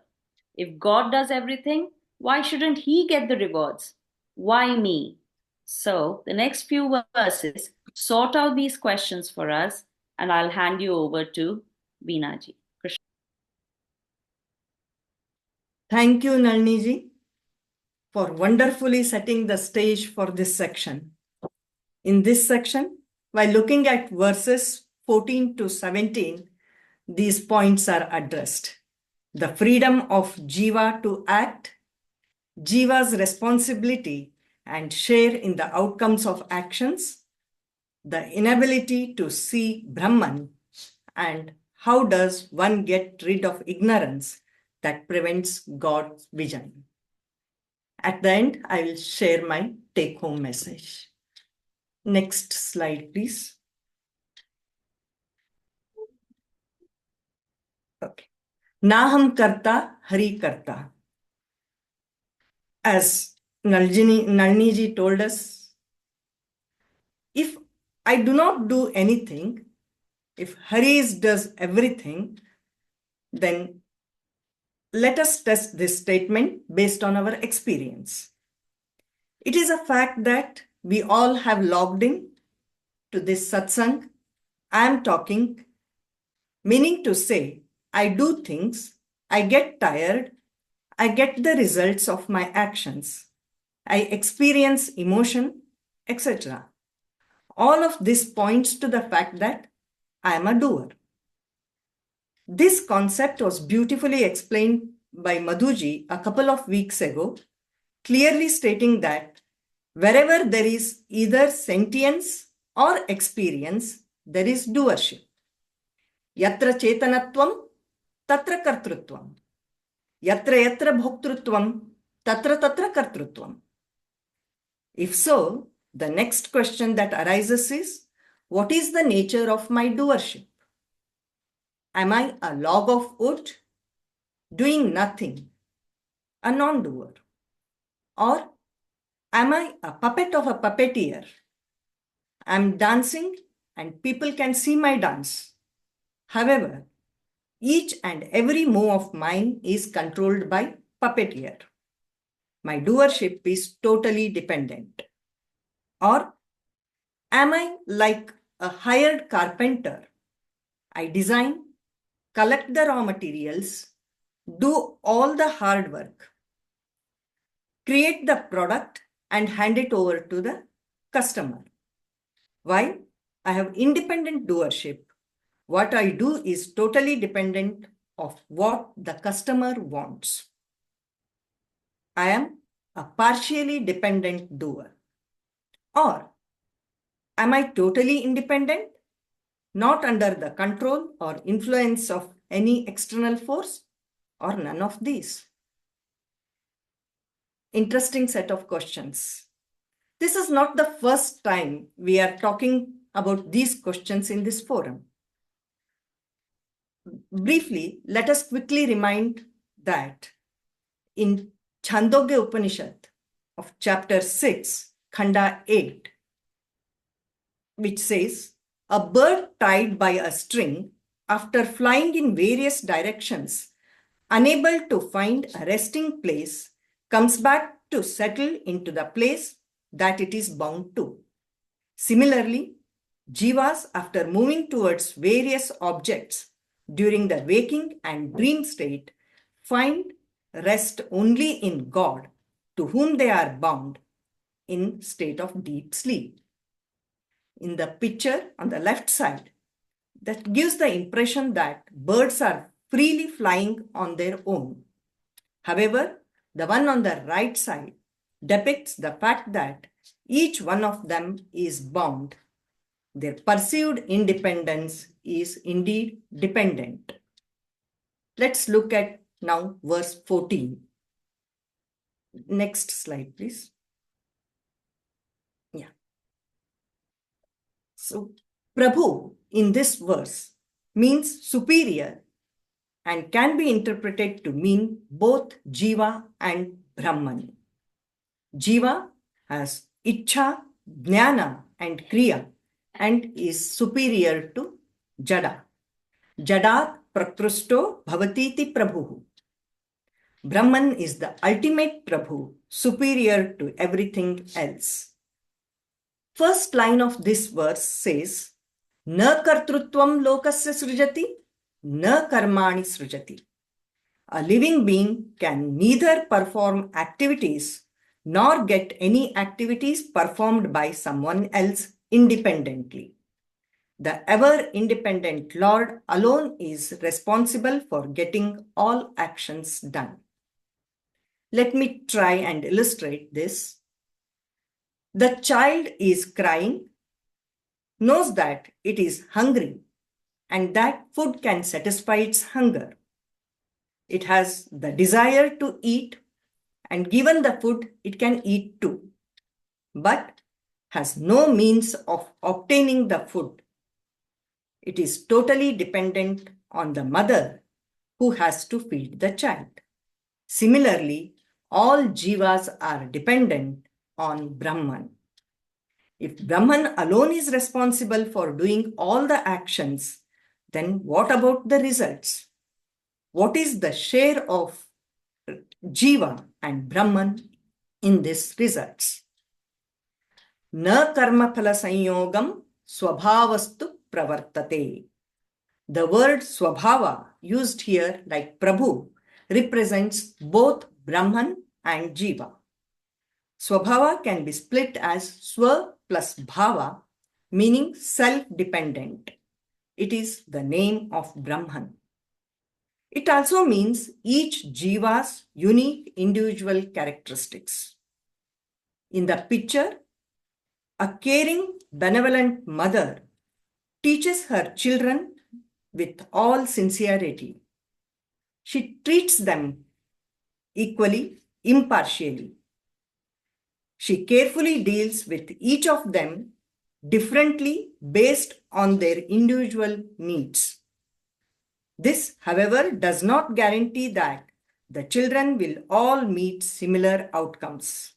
If God does everything, why shouldn't He get the rewards? Why me? So, the next few verses sort out these questions for us, and I'll hand you over to Beenaji. Krishna. Thank you, Nalini, for wonderfully setting the stage for this section. In this section, while looking at verses 14 to 17, these points are addressed. The freedom of Jiva to act, Jiva's responsibility and share in the outcomes of actions, the inability to see Brahman, and how does one get rid of ignorance that prevents God's vision. At the end, I will share my take-home message. Next slide, please. Okay. Naham karta, hari karta. As Nalini ji told us, if I do not do anything, if Hari does everything, then let us test this statement based on our experience. It is a fact that we all have logged in to this satsang. I am talking, meaning to say, I do things, I get tired, I get the results of my actions, I experience emotion, etc. All of this points to the fact that I am a doer. This concept was beautifully explained by Madhuji a couple of weeks ago, clearly stating that wherever there is either sentience or experience, there is doership. Yatra chetanatvam, tatra kartrutvam. Yatra yatra bhoktrutvam, tatra tatra kartrutvam. If so, the next question that arises is, what is the nature of my doership? Am I a log of wood, doing nothing, a non-doer? Or am I a puppet of a puppeteer? I'm dancing and people can see my dance. However, each and every move of mine is controlled by puppeteer. My doership is totally dependent. Or am I like a hired carpenter? I design, collect the raw materials, do all the hard work, create the product and hand it over to the customer. While I have independent doership, what I do is totally dependent of what the customer wants. I am a partially dependent doer. Or am I totally independent, not under the control or influence of any external force, or none of these? Interesting set of questions. This is not the first time we are talking about these questions in this forum. Briefly, let us quickly remind that in Chandogya Upanishad of chapter 6, Khanda 8, which says, a bird tied by a string after flying in various directions, unable to find a resting place, comes back to settle into the place that it is bound to. Similarly, jivas, after moving towards various objects during the waking and dream state, find rest only in God, to whom they are bound in state of deep sleep. In the picture on the left side, that gives the impression that birds are freely flying on their own. However, the one on the right side depicts the fact that each one of them is bound. Their perceived independence is indeed dependent. Let's look at Now verse 14. Next slide, please. Yeah. So Prabhu in this verse means superior and can be interpreted to mean both Jiva and Brahman. Jiva has Ichha, Jnana and Kriya and is superior to Jada. Jadat prakrusto bhavatiti Prabhu. Brahman is the ultimate Prabhu, superior to everything else. First line of this verse says, Na kartrutvam lokasya srujati, na karmani srujati. A living being can neither perform activities nor get any activities performed by someone else independently. The ever-independent Lord alone is responsible for getting all actions done. Let me try and illustrate this. The child is crying, knows that it is hungry, and that food can satisfy its hunger. It has the desire to eat, and given the food, it can eat too, but has no means of obtaining the food. It is totally dependent on the mother who has to feed the child. Similarly, all jivas are dependent on Brahman. If Brahman alone is responsible for doing all the actions, then what about the results? What is the share of Jiva and Brahman in these results? Na karma phala sanyogam swabhavastu pravartate. The word swabhava used here like Prabhu represents both Brahman and Jiva. Swabhava can be split as swa plus bhava, meaning self-dependent. It is the name of Brahman. It also means each jiva's unique individual characteristics. In the picture, a caring, benevolent mother teaches her children with all sincerity. She treats them equally, impartially. She carefully deals with each of them differently based on their individual needs. This, however, does not guarantee that the children will all meet similar outcomes.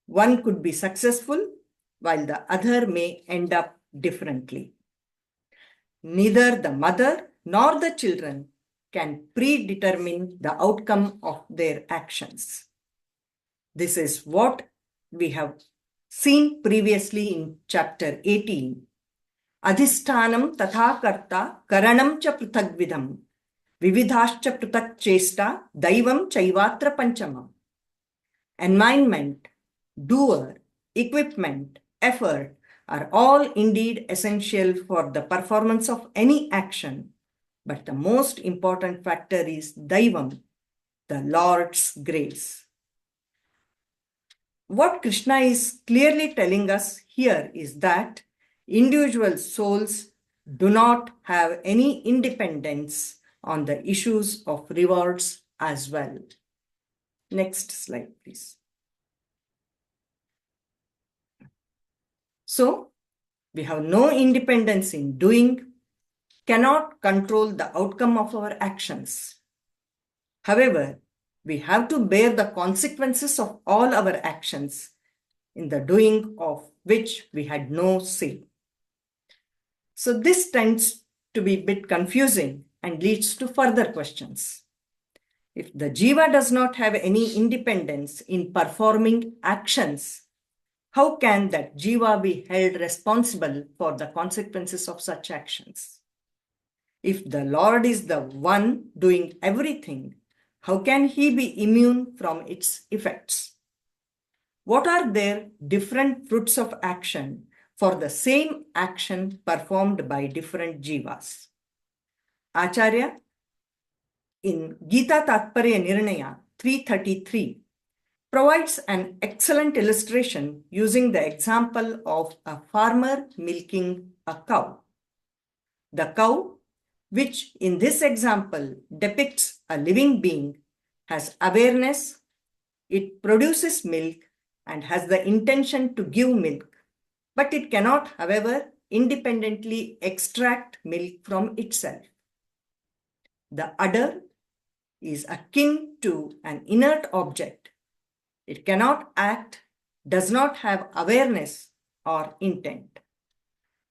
One could be successful while the other may end up differently. Neither the mother nor the children can predetermine the outcome of their actions. This is what we have seen previously in chapter 18. Adhisthanam tatha karta karanam cha prithagvidham vividhascha prithak chesta daivam chaivatra panchamam. Environment, doer, equipment, effort are all indeed essential for the performance of any action, but the most important factor is Daivam, the Lord's grace. What Krishna is clearly telling us here is that individual souls do not have any independence on the issues of rewards as well. Next slide, please. So, we have no independence in doing, cannot control the outcome of our actions. However, we have to bear the consequences of all our actions, in the doing of which we had no say. So this tends to be a bit confusing and leads to further questions. If the jiva does not have any independence in performing actions, how can that jiva be held responsible for the consequences of such actions? If the Lord is the one doing everything, how can he be immune from its effects? What are their different fruits of action for the same action performed by different jivas? Acharya, in Gita Tatparya Nirnaya 333, provides an excellent illustration using the example of a farmer milking a cow. The cow which in this example depicts a living being, has awareness, it produces milk and has the intention to give milk, but it cannot, however, independently extract milk from itself. The udder is akin to an inert object. It cannot act, does not have awareness or intent.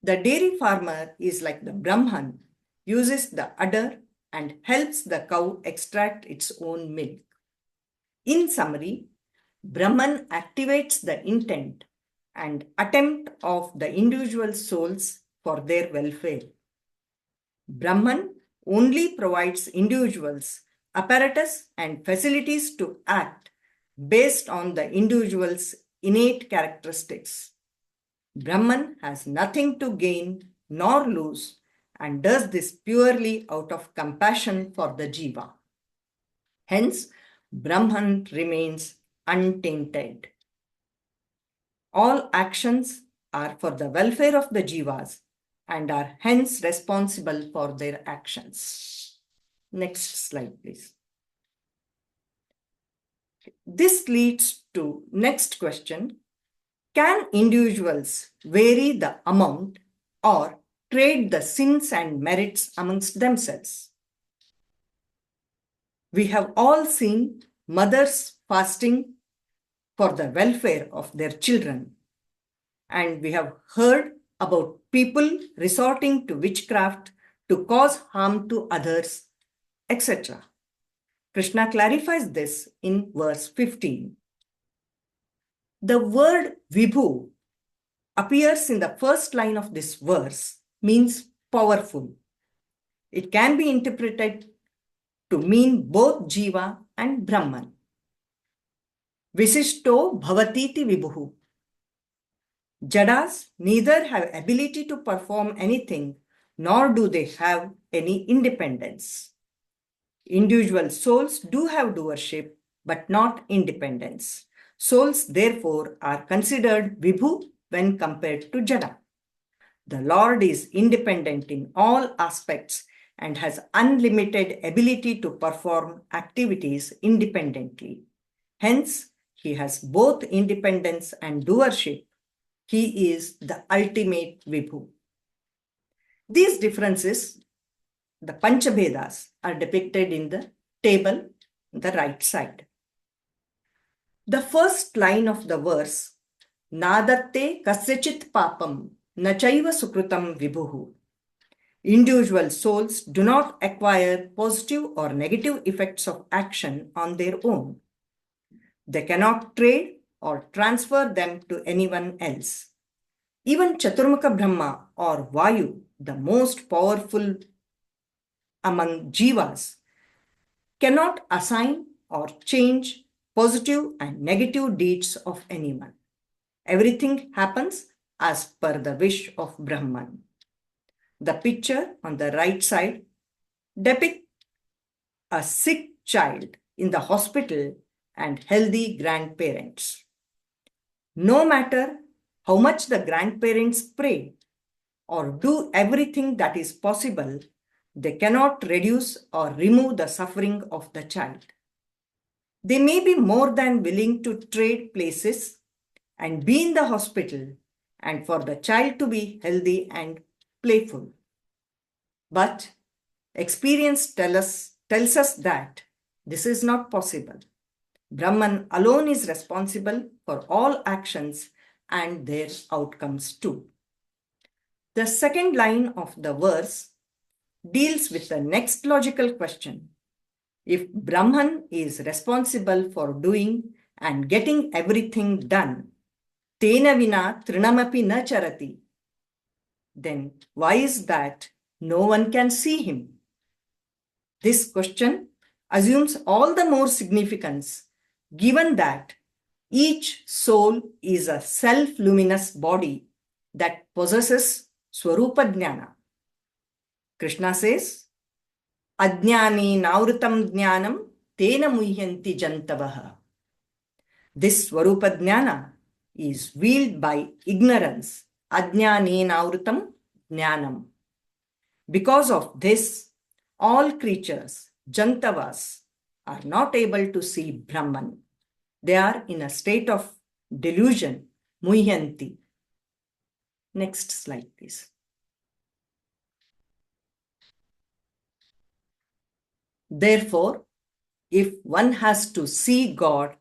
The dairy farmer is like the Brahman, uses the udder and helps the cow extract its own milk. In summary, Brahman activates the intent and attempt of the individual souls for their welfare. Brahman only provides individuals apparatus and facilities to act based on the individual's innate characteristics. Brahman has nothing to gain nor lose and does this purely out of compassion for the jiva. Hence, Brahman remains untainted. All actions are for the welfare of the jivas and are hence responsible for their actions. Next slide, please. This leads to next question. Can individuals vary the amount or trade the sins and merits amongst themselves? We have all seen mothers fasting for the welfare of their children, and we have heard about people resorting to witchcraft to cause harm to others, etc. Krishna clarifies this in verse 15. The word Vibhu appears in the first line of this verse, means powerful. It can be interpreted to mean both Jiva and Brahman. Visishto bhavatiti vibhuhu. Jadas neither have ability to perform anything, nor do they have any independence. Individual souls do have doership, but not independence. Souls, therefore, are considered vibhu when compared to Jada. The Lord is independent in all aspects and has unlimited ability to perform activities independently. Hence, he has both independence and doership. He is the ultimate Vibhu. These differences, the Panchabhedas, are depicted in the table on the right side. The first line of the verse, Nadatte kasyachit papam nachaiva sukrutam vibhuhu. Individual souls do not acquire positive or negative effects of action on their own. They cannot trade or transfer them to anyone else. Even Chaturmukha Brahma or Vayu, the most powerful among jivas, cannot assign or change positive and negative deeds of anyone. Everything happens as per the wish of Brahman. The picture on the right side depicts a sick child in the hospital and healthy grandparents. No matter how much the grandparents pray or do everything that is possible, they cannot reduce or remove the suffering of the child. They may be more than willing to trade places and be in the hospital and for the child to be healthy and playful. But experience tells us that this is not possible. Brahman alone is responsible for all actions and their outcomes too. The second line of the verse deals with the next logical question. If Brahman is responsible for doing and getting everything done, tena vina trinamapi na charati, then why is that no one can see him? This question assumes all the more significance given that each soul is a self-luminous body that possesses Swarupa Jnana. Krishna says, Ajnani nauritam jnanam tena muhyanti jantavaha. This Swarupa Jnana is veiled by ignorance. Ajnani nauritam jnanam. Because of this, all creatures, Jantavas, are not able to see Brahman. They are in a state of delusion, Muhyanti. Next slide, please. Therefore, if one has to see God,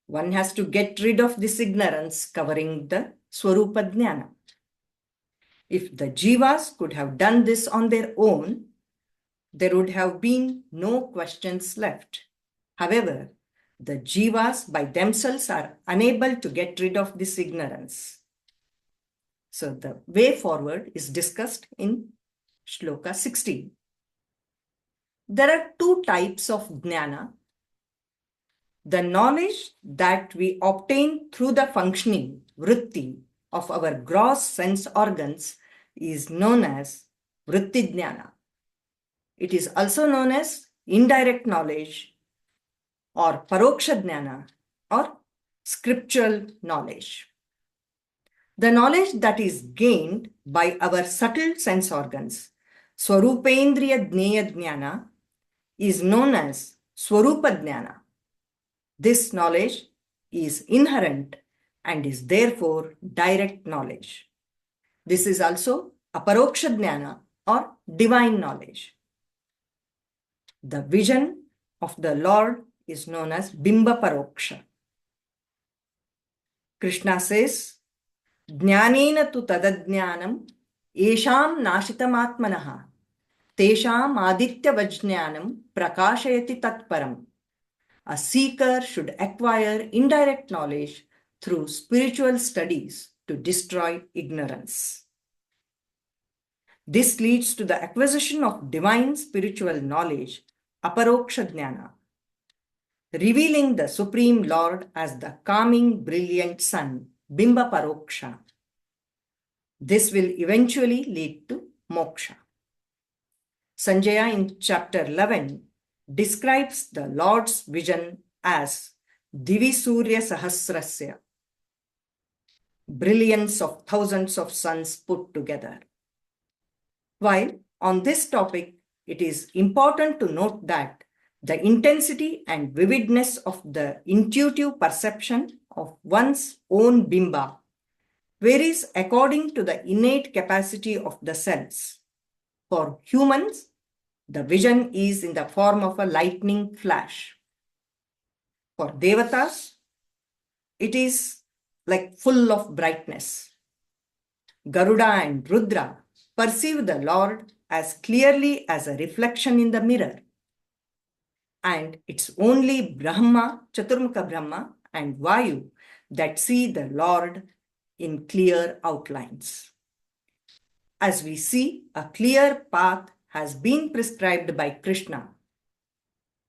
one has to get rid of this ignorance covering the Swarupa Jnana. If the Jivas could have done this on their own, there would have been no questions left. However, the Jivas by themselves are unable to get rid of this ignorance. So the way forward is discussed in Shloka 16. There are two types of Jnana. The knowledge that we obtain through the functioning, vritti, of our gross sense organs is known as vritti jnana. It is also known as indirect knowledge or paroksha jnana or scriptural knowledge. The knowledge that is gained by our subtle sense organs, swarupendriya jnaya jnana, is known as swarupa jnana. This knowledge is inherent and is therefore direct knowledge. This is also aparoksha jnana or divine knowledge. The vision of the Lord is known as bimba paroksha. Krishna says, Jnanena tu tadajnanam esham nashitamatmanaha tesham aditya vajnanam prakashayati tatparam. A seeker should acquire indirect knowledge through spiritual studies to destroy ignorance. This leads to the acquisition of divine spiritual knowledge, aparoksha jnana, revealing the Supreme Lord as the calming, brilliant sun, bimba paroksha. This will eventually lead to moksha. Sanjaya in chapter 11 describes the Lord's vision as Divi Surya Sahasrasya, brilliance of thousands of suns put together. While on this topic, it is important to note that the intensity and vividness of the intuitive perception of one's own bimba varies according to the innate capacity of the cells. For humans, the vision is in the form of a lightning flash. For Devatas, it is like full of brightness. Garuda and Rudra perceive the Lord as clearly as a reflection in the mirror. And it's only Brahma, Chaturmukha Brahma and Vayu that see the Lord in clear outlines. As we see, a clear path has been prescribed by Krishna.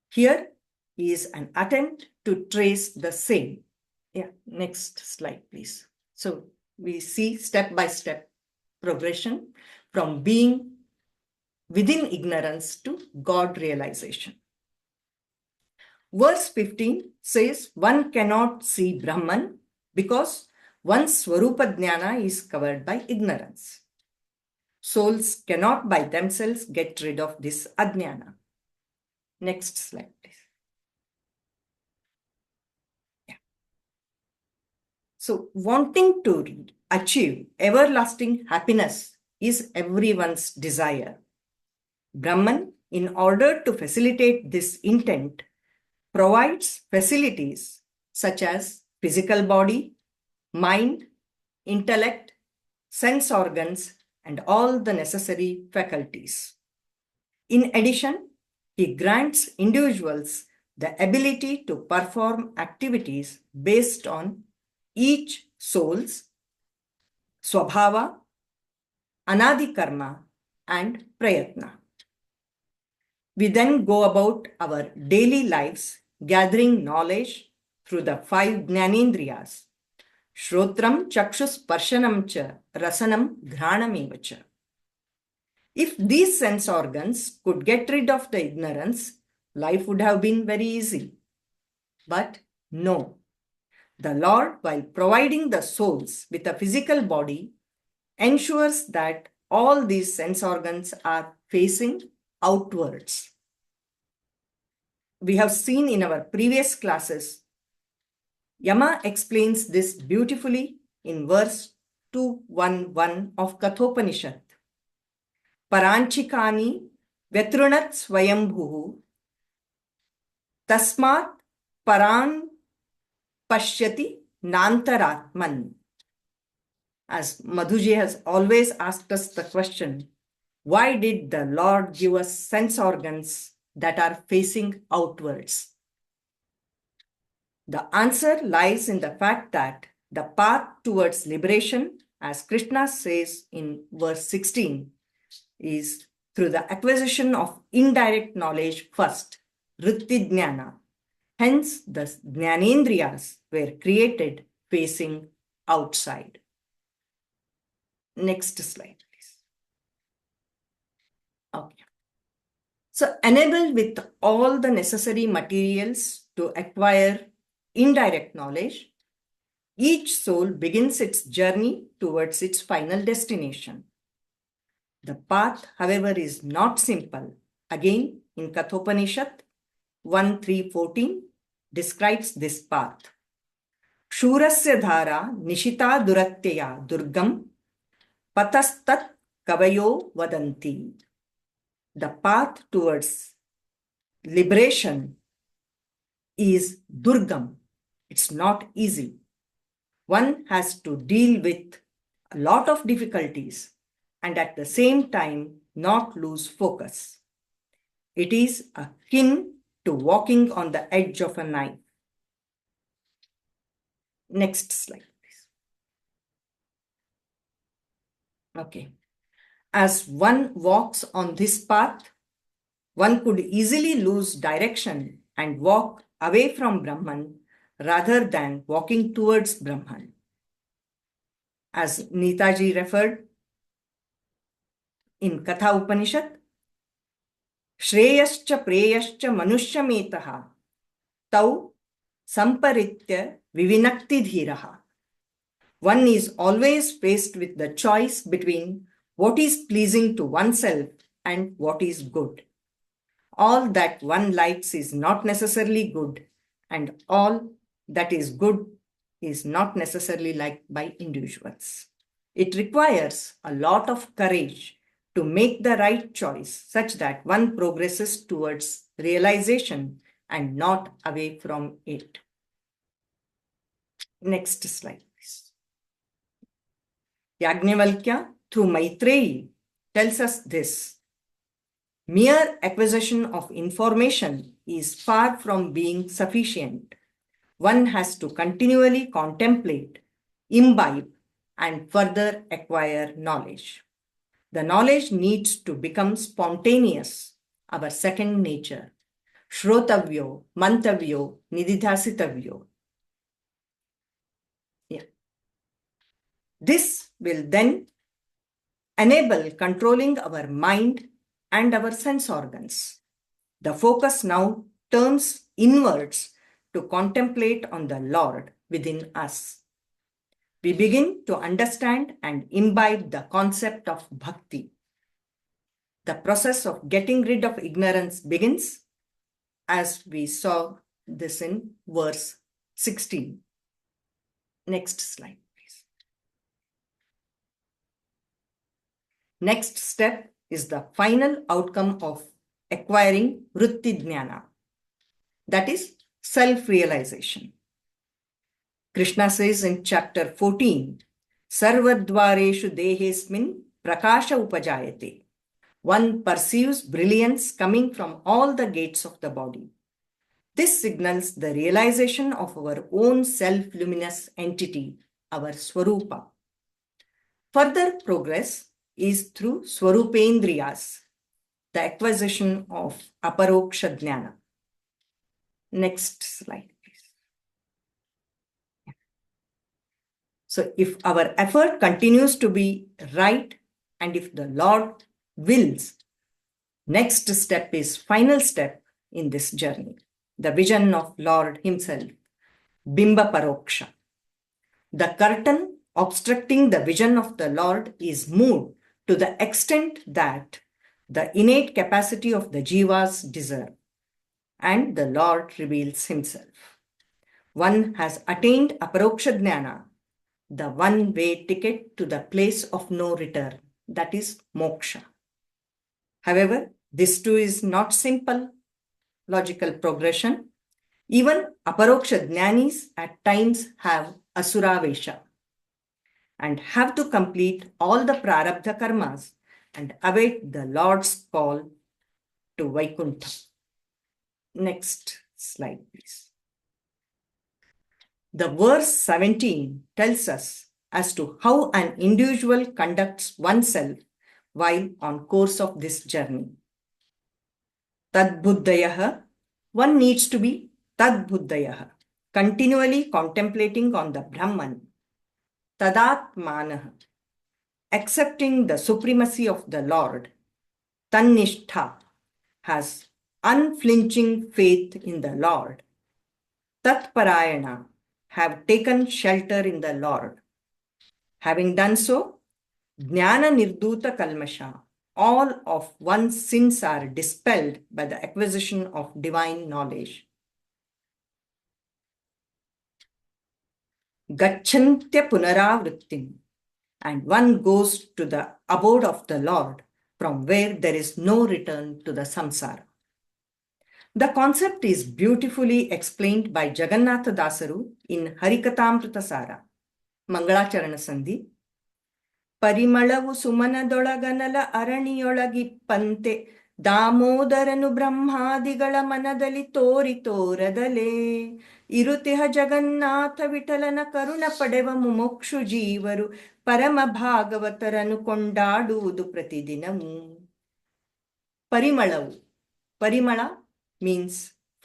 Here is an attempt to trace the same. Yeah, next slide, please. So we see step-by-step progression from being within ignorance to God realization. Verse 15 says one cannot see Brahman because one's Swarupa Jnana is covered by ignorance. Souls cannot by themselves get rid of this Ajnana. Next slide, please. Yeah. So wanting to achieve everlasting happiness is everyone's desire. Brahman, in order to facilitate this intent, provides facilities such as physical body, mind, intellect, sense organs, and all the necessary faculties. In addition, he grants individuals the ability to perform activities based on each soul's swabhava, anadi karma, and prayatna. We then go about our daily lives gathering knowledge through the 5 jnanendriyas, Shrotram, Chakshus, Parshanam cha, Rasanam, Ghranam cha. If these sense organs could get rid of the ignorance, life would have been very easy. But no. The Lord, while providing the souls with a physical body, ensures that all these sense organs are facing outwards. We have seen in our previous classes, Yama explains this beautifully in verse 211 of Kathopanishad. Paranchikani Vetrunat Swayambhuhu Tasmat Paran Pashyati Nantaratman. As Madhuji has always asked us the question, why did the Lord give us sense organs that are facing outwards? The answer lies in the fact that the path towards liberation, as Krishna says in verse 16, is through the acquisition of indirect knowledge first, Vritti Jnana. Hence, the Jnanendriyas were created facing outside. Next slide, please. Okay. So, enabled with all the necessary materials to acquire indirect knowledge, each soul begins its journey towards its final destination. The path, however, is not simple. Again, in Kathopanishad 1.3.14 describes this path. Shurasya dhara nishita duratyaya durgam patastat kavayo vadanti. The path towards liberation is durgam. It's not easy. One has to deal with a lot of difficulties and at the same time not lose focus. It is akin to walking on the edge of a knife. Next slide, please. Okay. As one walks on this path, one could easily lose direction and walk away from Brahman rather than walking towards Brahman. As Neetaji referred in Katha Upanishad, Shreyascha preyascha manushyametaha tau samparitya vivinakti dhiraha. One is always faced with the choice between what is pleasing to oneself and what is good. All that one likes is not necessarily good, and all that is good is not necessarily liked by individuals. It requires a lot of courage to make the right choice such that one progresses towards realization and not away from it. Next slide, please. Yajnavalkya, through Maitreyi, tells us this. Mere acquisition of information is far from being sufficient. One has to continually contemplate, imbibe, and further acquire knowledge. The knowledge needs to become spontaneous, our second nature. Shrotavyo, mantavyo, nididhasitavyo. Yeah. This will then enable controlling our mind and our sense organs. The focus now turns inwards to contemplate on the Lord within us. We begin to understand and imbibe the concept of bhakti. The process of getting rid of ignorance begins, as we saw this in verse 16. Next slide, please. Next step is the final outcome of acquiring Vritti Jnana, that is self-realization. Krishna says in chapter 14, Sarvadvareshu dehesmin prakasha upajayate. One perceives brilliance coming from all the gates of the body. This signals the realization of our own self-luminous entity, our Swarupa. Further progress is through Swarupendriyas, the acquisition of Aparoksha Jnana. Next slide, please. So if our effort continues to be right and if the Lord wills, next step is final step in this journey, the vision of Lord himself, Bimba Paroksha. The curtain obstructing the vision of the Lord is moved to the extent that the innate capacity of the jivas deserve, and the Lord reveals himself. One has attained aparoksha jnana, the one-way ticket to the place of no return, that is moksha. However, this too is not simple logical progression. Even aparoksha jnanis at times have asuravesha and have to complete all the prarabdha karmas and await the Lord's call to Vaikuntha. Next slide, please. The verse 17 tells us as to how an individual conducts oneself while on course of this journey. Tadbuddhayaha, one needs to be tadbuddhayaha, continually contemplating on the Brahman. Tadatmanaha, accepting the supremacy of the Lord. Tannishtha, has unflinching faith in the Lord. Tatparayana, have taken shelter in the Lord. Having done so, Jnana Nirduta Kalmasha, all of one's sins are dispelled by the acquisition of divine knowledge. Gacchantya Punaravrittim, and one goes to the abode of the Lord, from where there is no return to the samsara. The concept is beautifully explained by Jagannatha Dasaru in Harikatamrita Sara, Mangalacharana Sandhi. ಪರಿಮಳವು ಸುಮನದೊಳಗನಲ ಅರಣಿಯೊಳಗಿಪ್ಪಂತೆ ದಾಮೋದರನು ಬ್ರಹ್ಮಾದಿಗಳ ಮನದಲ್ಲಿ ತೋರದಲೇ ಇರುತಿಹ ಜಗನ್ನಾಥ ವಿಠಲನ ಕರುಣ ಪಡೆವ ಮುಮುಕ್ಷು ಜೀವರು ಪರಮ ಭಾಗವತರನು ಕೊಂಡಾಡುವುದು ಪ್ರತಿದಿನವೂ. ಪರಿಮಳವು, ಪರಿಮಳ means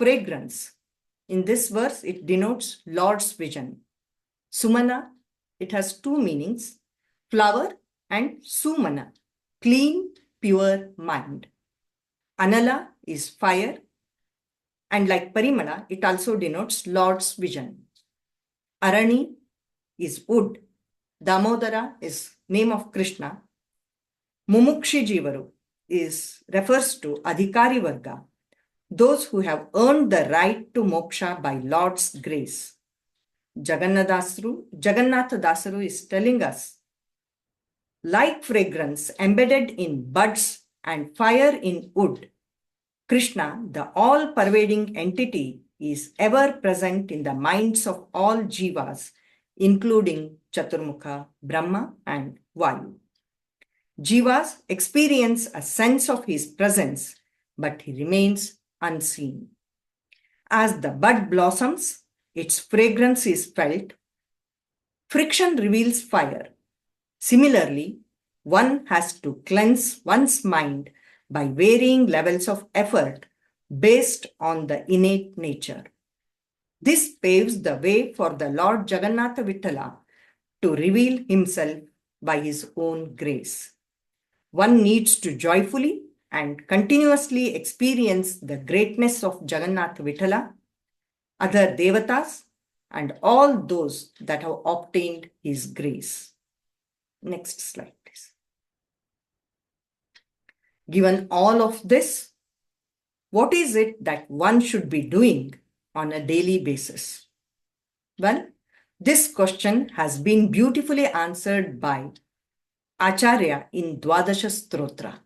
fragrance. In this verse, it denotes Lord's vision. Sumana, it has two meanings, flower and sumana, clean, pure mind. Anala is fire, and like parimala, it also denotes Lord's vision. Arani is wood. Damodara is name of Krishna. Mumukshi Jivaru refers to Adhikari Varga, those who have earned the right to moksha by Lord's grace. Jagannatha Dasaru is telling us, like fragrance embedded in buds and fire in wood, Krishna, the all-pervading entity, is ever present in the minds of all jivas, including Chaturmukha, Brahma, and Vayu. Jivas experience a sense of his presence, but he remains unseen. As the bud blossoms, its fragrance is felt. Friction reveals fire. Similarly, one has to cleanse one's mind by varying levels of effort based on the innate nature. This paves the way for the Lord Jagannatha Vittala to reveal himself by his own grace. One needs to joyfully and continuously experience the greatness of Jagannatha Vittala, other devatas, and all those that have obtained his grace. Next slide, please. Given all of this, what is it that one should be doing on a daily basis? Well, this question has been beautifully answered by Acharya in Dwadasha Stotra.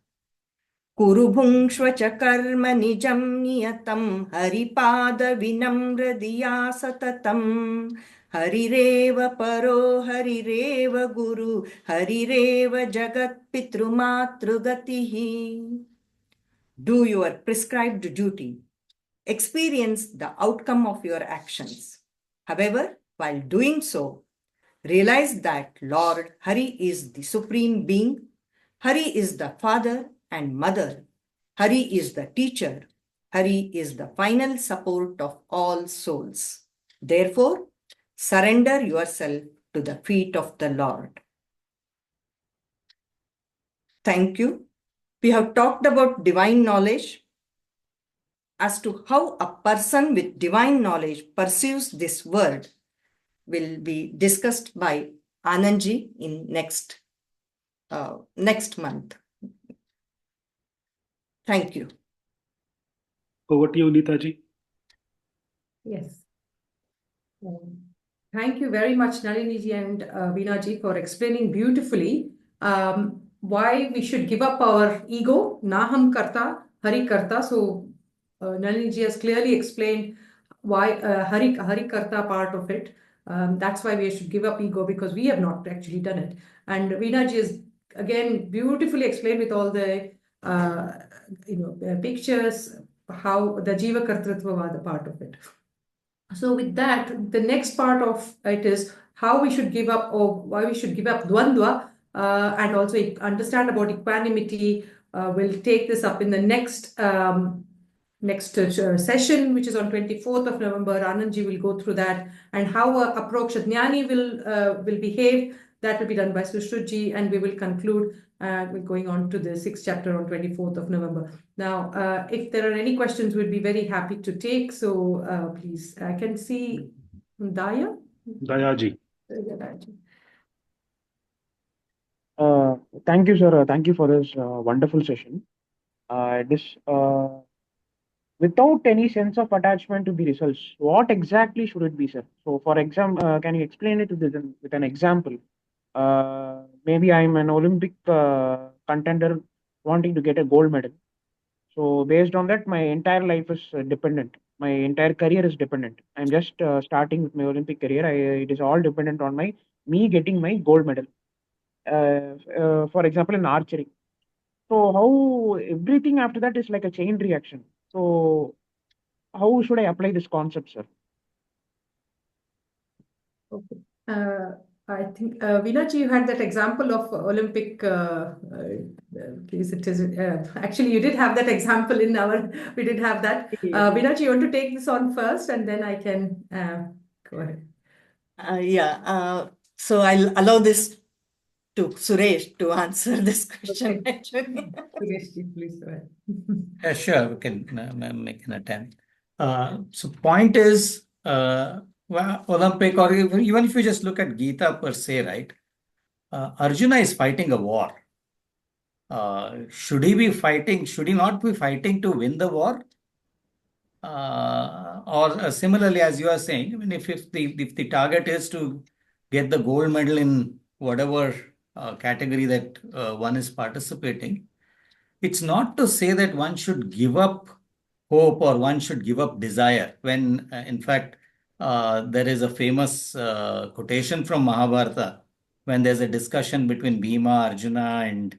Kurubhungshva karma nijam niyatam haripada vinamradiya satatam harireva paro harireva guru harireva jagat pitrumatrugatihi. Do your prescribed duty. Experience the outcome of your actions. However, while doing so, realize that Lord Hari is the supreme being. Hari is the father and mother. Hari is the teacher. Hari is the final support of all souls. Therefore, surrender yourself to the feet of the Lord. Thank you. We have talked about divine knowledge. As to how a person with divine knowledge perceives this world will be discussed by Anandji in next month. Thank you. Over to you, Neetaji. Yes. Thank you very much, Naliniji and Veenaji, for explaining beautifully why we should give up our ego. Naham karta, hari karta. So Naliniji has clearly explained why hari karta part of it. That's why we should give up ego, because we have not actually done it. And Veenaji is again beautifully explained with all the pictures how the Jiva Kartritva was the part of it. So with that, the next part of it is how we should give up, or why we should give up Dvandva, and also understand about equanimity. We'll take this up in the next session, which is on 24th of November. Anandji will go through that, and how Aproksha will behave. That will be done by Sushruji, and we will conclude we're going on to the 6th chapter on 24th of November. Now, if there are any questions, we'd be very happy to take. So please, I can see Daya. Dayaji. Thank you, sir. Thank you for this wonderful session. Without any sense of attachment to the results, what exactly should it be, sir? So, for example, can you explain it with an example? Maybe I'm an Olympic contender wanting to get a gold medal. So, based on that, my entire life is dependent. My entire career is dependent. I'm just starting with my Olympic career. It is all dependent on me getting my gold medal. For example, in archery. So how everything after that is like a chain reaction. So how should I apply this concept, sir? Okay. I think Veenaji, you had that example of Olympic. Actually, you did have that example in our. We did have that. Veenaji, you want to take this on first, and then I can go ahead. So I'll allow this to Suresh to answer this question. Okay. Suresh, please go ahead. Yeah, sure, we can make an attempt. So point is, well, Olympic, or even if you just look at Gita per se, right? Arjuna is fighting a war. Should he be fighting? Should he not be fighting to win the war? Or similarly, as you are saying, I mean, if the target is to get the gold medal in whatever category that one is participating, it's not to say that one should give up hope or one should give up desire, when in fact there is a famous quotation from Mahabharata when there's a discussion between Bhima, Arjuna, and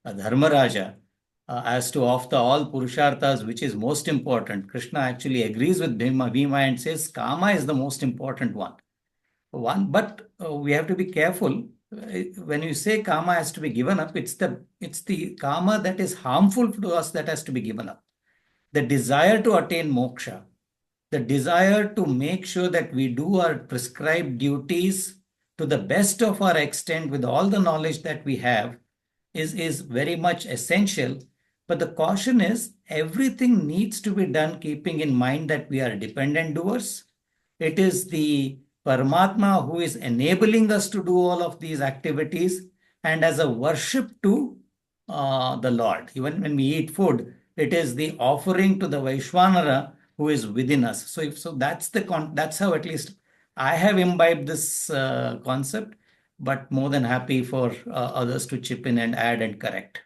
Dharmaraja as to of the all Purusharthas, which is most important. Krishna actually agrees with Bhima and says Kama is the most important one. But we have to be careful. When you say Kama has to be given up, it's the Kama that is harmful to us that has to be given up. The desire to attain moksha, the desire to make sure that we do our prescribed duties to the best of our extent with all the knowledge that we have is very much essential. But the caution is everything needs to be done keeping in mind that we are dependent doers. It is the Paramatma who is enabling us to do all of these activities, and as a worship to the Lord. Even when we eat food, it is the offering to the Vaishwanara who is within us. So that's how at least I have imbibed this concept, but more than happy for others to chip in and add and correct.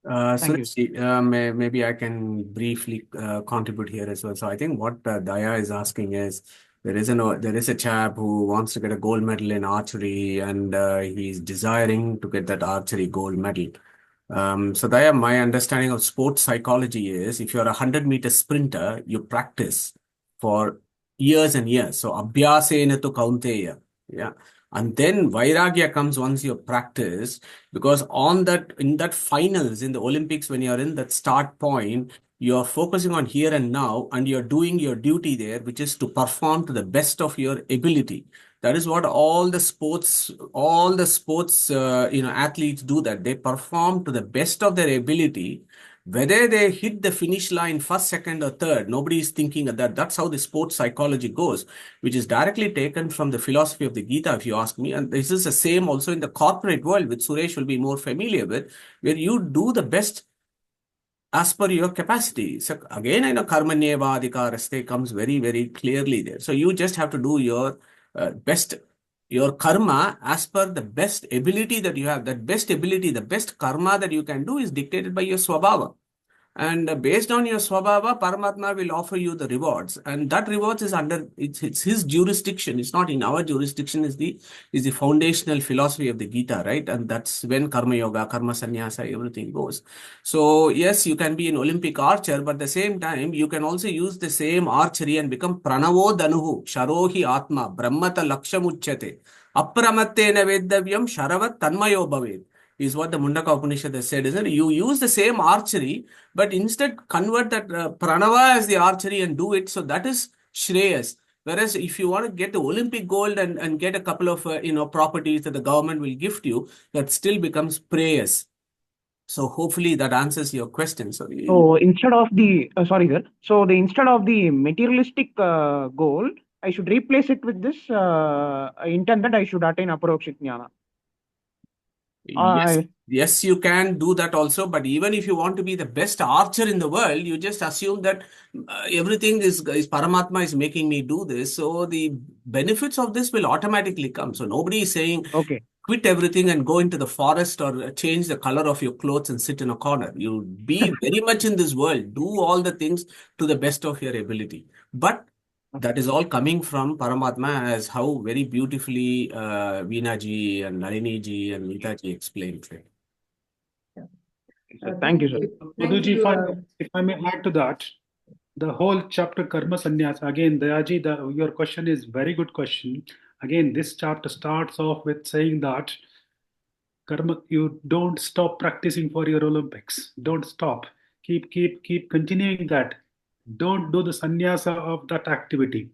Thank you. Suresh, maybe I can briefly contribute here as well. So I think what Daya is asking is, there is a chap who wants to get a gold medal in archery, and he's desiring to get that archery gold medal. So Daya, my understanding of sports psychology is, if you're a 100-meter sprinter, you practice for years and years. So abhyasena tu kaunteya. Yeah. And then Vairagya comes once you practice, because in that finals in the Olympics, when you're in that start point, you're focusing on here and now, and you're doing your duty there, which is to perform to the best of your ability. That is what all the sports athletes do, that they perform to the best of their ability. Whether they hit the finish line first, second, or third, nobody is thinking of that. That's how the sports psychology goes, which is directly taken from the philosophy of the Gita, if you ask me. And this is the same also in the corporate world, which Suresh will be more familiar with, where you do the best as per your capacity. So again, I know karmanyeva adhikaraste comes very, very clearly there. So you just have to do your best, your karma as per the best ability that you have. That best ability, the best karma that you can do is dictated by your swabhava. And based on your swabhava, Paramatma will offer you the rewards. And that rewards is under, it's his jurisdiction. It's not in our jurisdiction, is the foundational philosophy of the Gita, right? And that's when Karma Yoga, Karma Sannyasa, everything goes. So yes, you can be an Olympic archer, but at the same time, you can also use the same archery and become Pranavo Danuhu, Sharohi Atma, Brahmata Lakshamuchyate, Apramattena Vedavyam, Sharavat Tanmayo Bhaved, is what the Mundaka Upanishad has said, isn't it? You use the same archery, but instead convert that pranava as the archery and do it. So that is Shreyas. Whereas if you want to get the Olympic gold and get a couple of properties that the government will gift you, that still becomes prayers. So hopefully that answers your question. So instead of the sorry, sir. So instead of the materialistic goal, I should replace it with this intent that I should attain aparokshit jnana. yes, yes, you can do that also. But even if you want to be the best archer in the world, you just assume that everything is Paramatma is making me do this. So the benefits of this will automatically come. So nobody is saying Okay. quit everything and go into the forest or change the color of your clothes and sit in a corner. You be very much in this world. Do all the things to the best of your ability. But that is all coming from Paramatma, as how very beautifully Veena ji and Nalini ji and Neeta ji explained it. Thank you, sir. Thank Madhuji, you. if I may add to that, the whole chapter Karma Sannyas, again, Dayaji, your question is very good question. Again, this chapter starts off with saying that karma, you don't stop practicing for your Olympics. Don't stop. Keep continuing that. Don't do the sannyasa of that activity.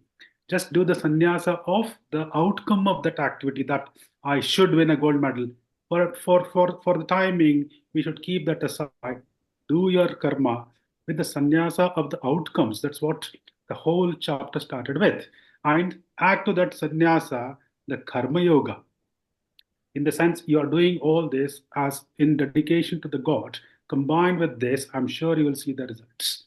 Just do the sannyasa of the outcome of that activity, that I should win a gold medal. For the timing, we should keep that aside. Do your karma with the sannyasa of the outcomes. That's what the whole chapter started with. And add to that sannyasa the karma yoga, in the sense you are doing all this as in dedication to the god. Combined with this, I'm sure you will see the results.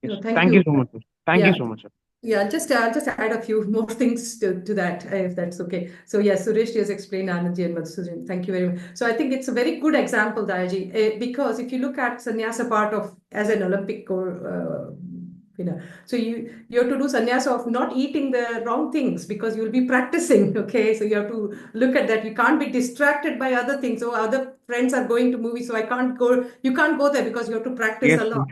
No, Yes. thank Thank you. you so much, sir. Thank you so much, sir. Yeah, I'll just add a few more things to that, if that's okay. So yes, Suresh has explained Anandji and Madhusudan. Thank you very much. So I think it's a very good example, Dayaji, because if you look at sannyasa part of as an Olympic or so you have to do sannyasa of not eating the wrong things because you'll be practicing. Okay, so you have to look at that. You can't be distracted by other things. So other friends are going to movies, so I can't go. You can't go there because you have to practice Yes, a lot.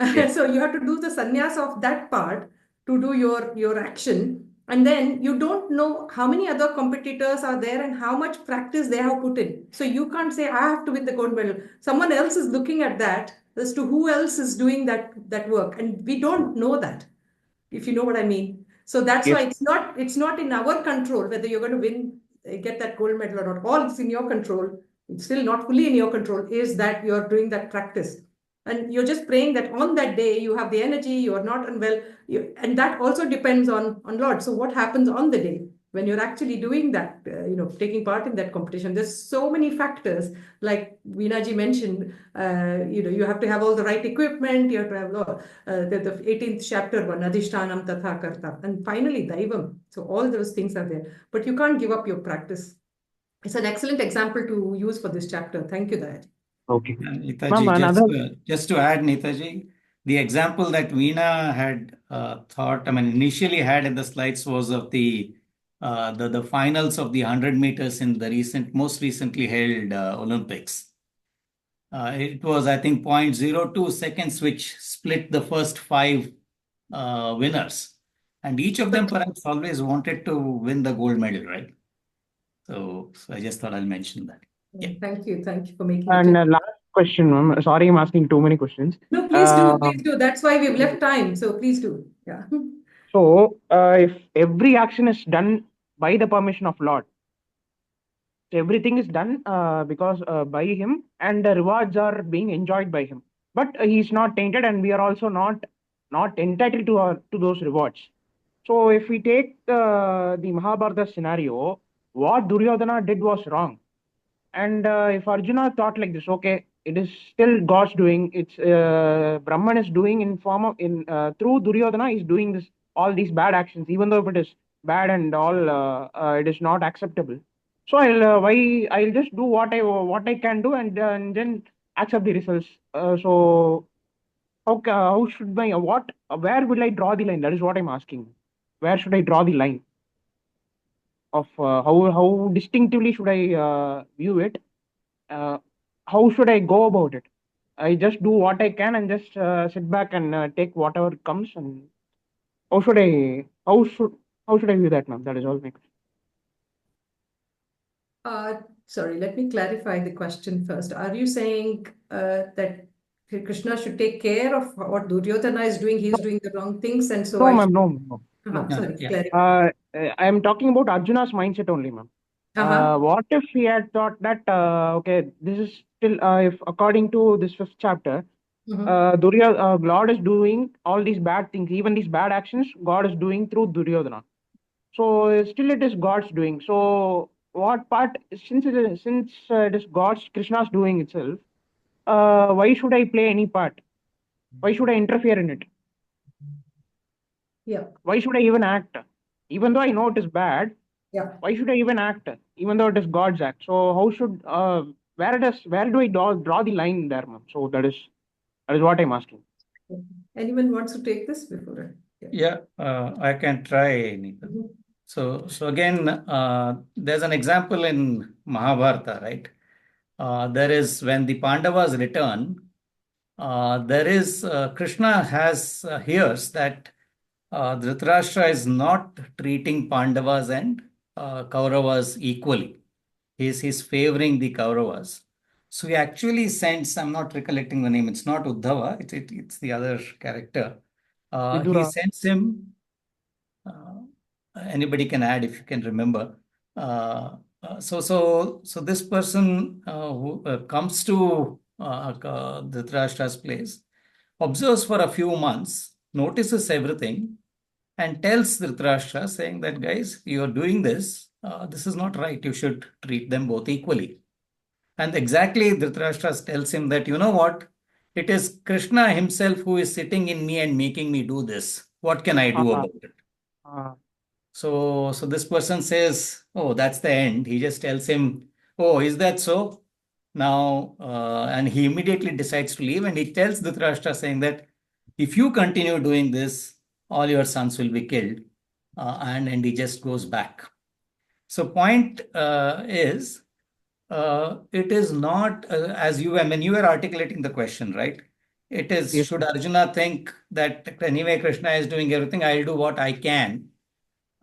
yes. So you have to do the sannyas of that part to do your action. And then you don't know how many other competitors are there and how much practice they have put in. So you can't say, I have to win the gold medal. Someone else is looking at that as to who else is doing that work. And we don't know that, if you know what I mean. So that's why Yes. it's not in our control whether you're going to win, get that gold medal or not. All it's in your control. It's still not fully in your control, is that you're doing that practice. And you're just praying that on that day you have the energy, you are not unwell. And that also depends on Lord. So what happens on the day when you're actually doing that, taking part in that competition? There's so many factors, like Veenaji mentioned. You have to have all the right equipment. You have to have the 18th chapter one, Adhishtanam Tatha Karta, and finally Daivam. So all those things are there, but you can't give up your practice. It's an excellent example to use for this chapter. Thank you, Dayaj. Okay. Neetaji, Ma'am, another. just to add, Neetaji, the example that Veena had thought, I mean, initially had in the slides was of the finals of the 100 meters in the most recently held Olympics. It was, I think, 0.02 seconds, which split the first five winners. And each of them perhaps always wanted to win the gold medal, right? So I just thought I'll mention that. Yeah. Thank you. Thank you for making And it. last question, ma'am. Sorry, I'm asking too many questions. No, please do. Uh, Please do. That's why we've left time. So please do. Yeah. so, if every action is done by the permission of Lord, so everything is done because by Him, and the rewards are being enjoyed by Him. But He's not tainted, and we are also not entitled to those rewards. So, if we take the Mahabharata scenario, what Duryodhana did was wrong. And if Arjuna thought like this, okay, it is still God's doing. It's Brahman is doing in form of through Duryodhana is doing this all these bad actions, even though if it is bad and all, it is not acceptable. So I'll just do what I can do and then accept the results. So how should my where will I draw the line? That is what I'm asking. Where should I draw the line of how distinctively should I view it? How should I go about it? I just do what I can and just sit back and take whatever comes. And how should I view that, ma'am? That is all my question. Sorry, let me clarify the question first. Are you saying that Krishna should take care of what Duryodhana is doing? He's doing the wrong things, and so No, I ma'am. should... No. Sorry, Yeah. clarify. I am talking about Arjuna's mindset only, ma'am. What if he had thought that okay, this is still if according to this fifth chapter, God is doing all these bad things, even these bad actions, God is doing through Duryodhana. So still it is God's doing. So what part, since it is God's, Krishna's doing itself, why should I play any part? Why should I interfere in it? Yeah. Why should I even act? Even though I know it is bad, Yeah. why should I even act? Even though it is God's act. So how should where do I draw the line there, ma'am? So that is what I'm asking. Anyone wants to take this before? Yeah, I can try, Nita. So again, there's an example in Mahabharata, right? There is when the Pandavas return, there is Krishna has hears that Dhritarashtra is not treating Pandavas and Kauravas equally. He's favoring the Kauravas. So he actually sends, I'm not recollecting the name, it's not Uddhava, it's the other character. He Vidura. sends him, uh, anybody can add if you can remember. So this person who comes to Dhritarashtra's place, observes for a few months, notices everything, and tells Dhritarashtra saying that, guys, you are doing this. This is not right. You should treat them both equally. And exactly Dhritarashtra tells him that, you know what? It is Krishna himself who is sitting in me and making me do this. What can I do Uh, about it? uh, So this person says, oh, that's the end. He just tells him, oh, is that so? Now, and he immediately decides to leave and he tells Dhritarashtra saying that if you continue doing this, all your sons will be killed. And he just goes back. So point is, it is not as you, I mean, you were articulating the question, right? It is, yes, should ma'am. Arjuna think that anyway, Krishna is doing everything, I'll do what I can.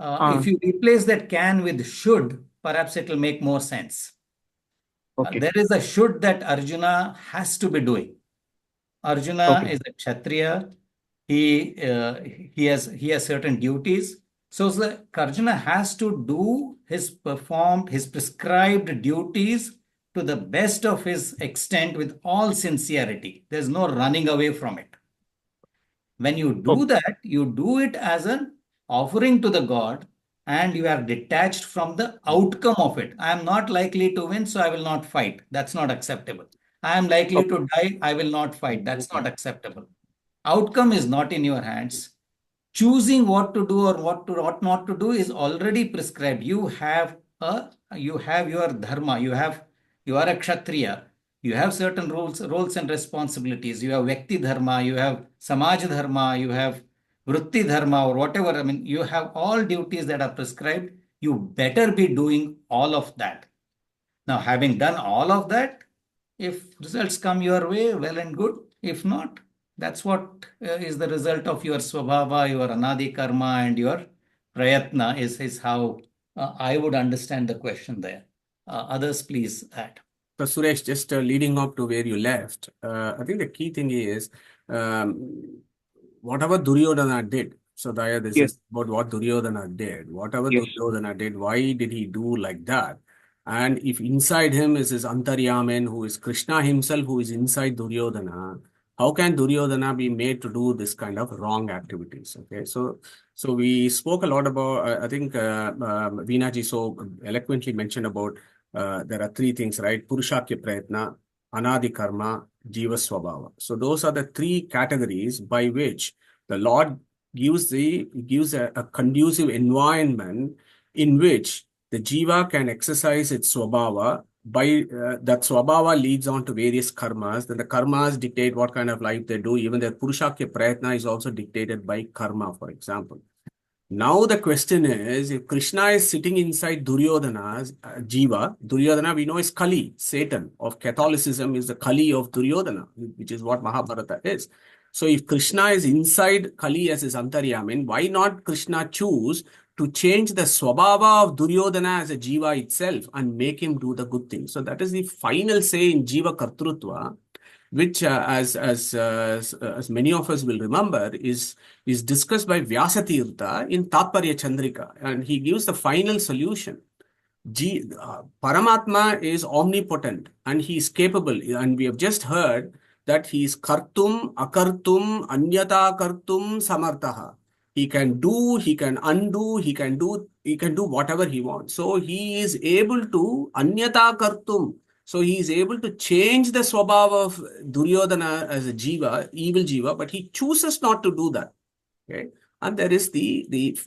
If you replace that can with should, perhaps it will make more sense. Okay. There is a should that Arjuna has to be doing. Arjuna Okay. is a Kshatriya. He has certain duties. So Arjuna has to do his prescribed duties to the best of his extent with all sincerity. There's no running away from it. When you do Okay. that, you do it as an offering to the God and you are detached from the outcome of it. I am not likely to win, so I will not fight. That's not acceptable. I am likely Okay. to die, I will not fight. That's not acceptable. Outcome is not in your hands. Choosing what to do or what not to do is already prescribed. You have your dharma. You are a kshatriya. You have certain roles and responsibilities. You have Vyakti Dharma, you have Samaj Dharma, you have Vritti Dharma, or whatever. I mean, you have all duties that are prescribed. You better be doing all of that. Now, having done all of that, if results come your way, well and good. If not, that's what is the result of your swabhava, your anadi karma, and your prayatna is how I would understand the question there. Others, please add. So Suresh, just leading up to where you left, I think the key thing is whatever Duryodhana did. So Daya, this Yes. is about what Duryodhana did. Whatever Yes. Duryodhana did, why did he do like that? And if inside him is his Antaryaman, who is Krishna himself, who is inside Duryodhana, how can Duryodhana be made to do this kind of wrong activities? Okay, so we spoke a lot about. I think Veena ji so eloquently mentioned about there are three things, right? Purushakya prayatna, Anadi Karma, Jiva Swabhava. So those are the three categories by which the Lord gives a conducive environment in which the Jiva can exercise its Swabhava. By that Swabhava leads on to various karmas. Then the karmas dictate what kind of life they do. Even their Purushakya Prayatna is also dictated by karma, for example. Now the question is, if Krishna is sitting inside Duryodhana's Jiva, Duryodhana we know is Kali, Satan of Catholicism is the Kali of Duryodhana, which is what Mahabharata is. So if Krishna is inside Kali as his Antaryamin, why not Krishna choose to change the Swabhava of Duryodhana as a Jiva itself and make him do the good thing? So that is the final say in Jiva Kartrutva, which, as many of us will remember, is discussed by Vyasatirtha in Tatparya Chandrika, and he gives the final solution. Paramatma is omnipotent and he is capable, and we have just heard that he is kartum, akartum, anyata kartum, samartaha. He can do, he can undo, he can do whatever he wants. So he is able to anyata kartum. So he is able to change the swabhava of Duryodhana as a jiva, evil jiva, but he chooses not to do that. Okay. And there is the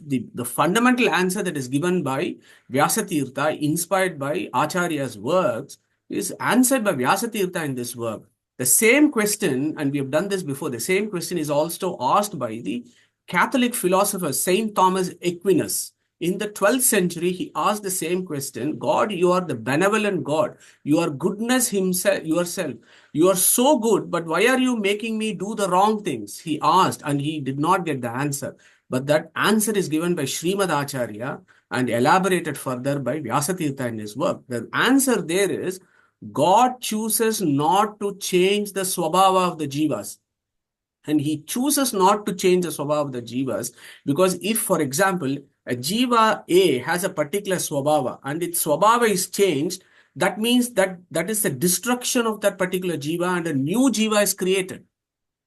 fundamental answer that is given by Vyasatirtha, inspired by Acharya's works, is answered by Vyasatirtha in this work. The same question, and we have done this before, the same question is also asked by the Catholic philosopher Saint Thomas Aquinas. In the 12th century, he asked the same question. God, you are the benevolent God. You are goodness himself, yourself. You are so good, but why are you making me do the wrong things? He asked, and he did not get the answer. But that answer is given by Srimad Acharya and elaborated further by Vyasatirtha in his work. The answer there is, God chooses not to change the swabhava of the jivas. And he chooses not to change the swabhava of the jivas because if, for example, a jiva A has a particular swabhava and its swabhava is changed, that means that is the destruction of that particular jiva and a new jiva is created.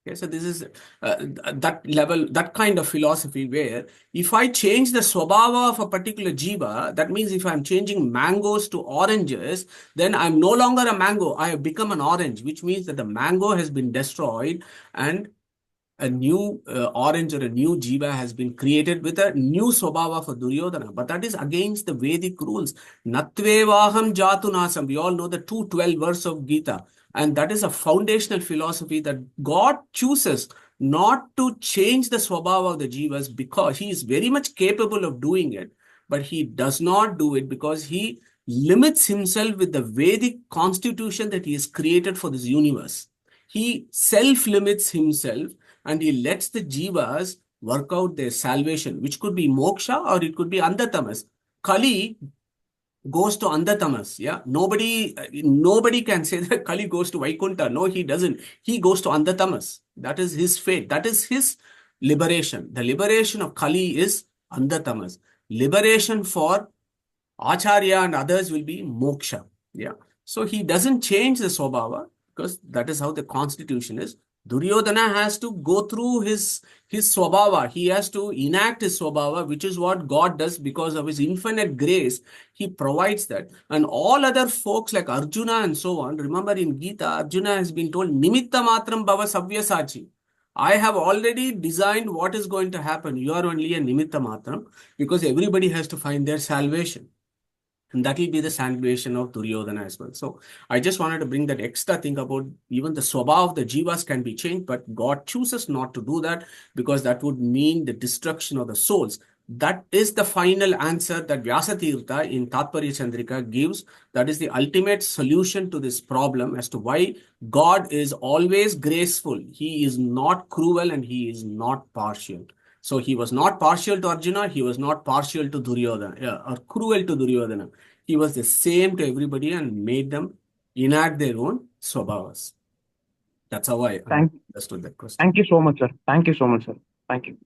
Okay, so this is that level, that kind of philosophy where if I change the swabhava of a particular jiva, that means if I'm changing mangoes to oranges, then I'm no longer a mango. I have become an orange, which means that the mango has been destroyed and a new orange or a new jiva has been created with a new swabhava for Duryodhana. But that is against the Vedic rules. Natvevaham jatunasam. We all know the 2:12 verse of Gita. And that is a foundational philosophy that God chooses not to change the swabhava of the jivas because he is very much capable of doing it. But he does not do it because he limits himself with the Vedic constitution that he has created for this universe. He self-limits himself and he lets the jivas work out their salvation, which could be moksha or it could be andhatamas. Kali goes to andhatamas. Yeah, nobody can say that Kali goes to Vaikuntha. No, he doesn't. He goes to andhatamas. That is his fate. That is his liberation. The liberation of Kali is andhatamas. Liberation for Acharya and others will be moksha. Yeah. So he doesn't change the swabhava because that is how the constitution is. Duryodhana has to go through his swabhava. He has to enact his swabhava, which is what God does because of his infinite grace. He provides that. And all other folks like Arjuna and so on, remember in Gita, Arjuna has been told, Nimitta matram bhava savyasachi. I have already designed what is going to happen. You are only a nimitta matram because everybody has to find their salvation. And that will be the salvation of Duryodhana as well. So I just wanted to bring that extra thing about even the swabhava of the jivas can be changed, but God chooses not to do that because that would mean the destruction of the souls. That is the final answer that Vyasatirtha in Tatparya Chandrika gives. That is the ultimate solution to this problem as to why God is always graceful. He is not cruel and he is not partial. So he was not partial to Arjuna, he was not partial to Duryodhana, or cruel to Duryodhana. He was the same to everybody and made them enact their own swabhavas. That's how I understood that question. Thank you so much, sir. Thank you so much, sir. Thank you.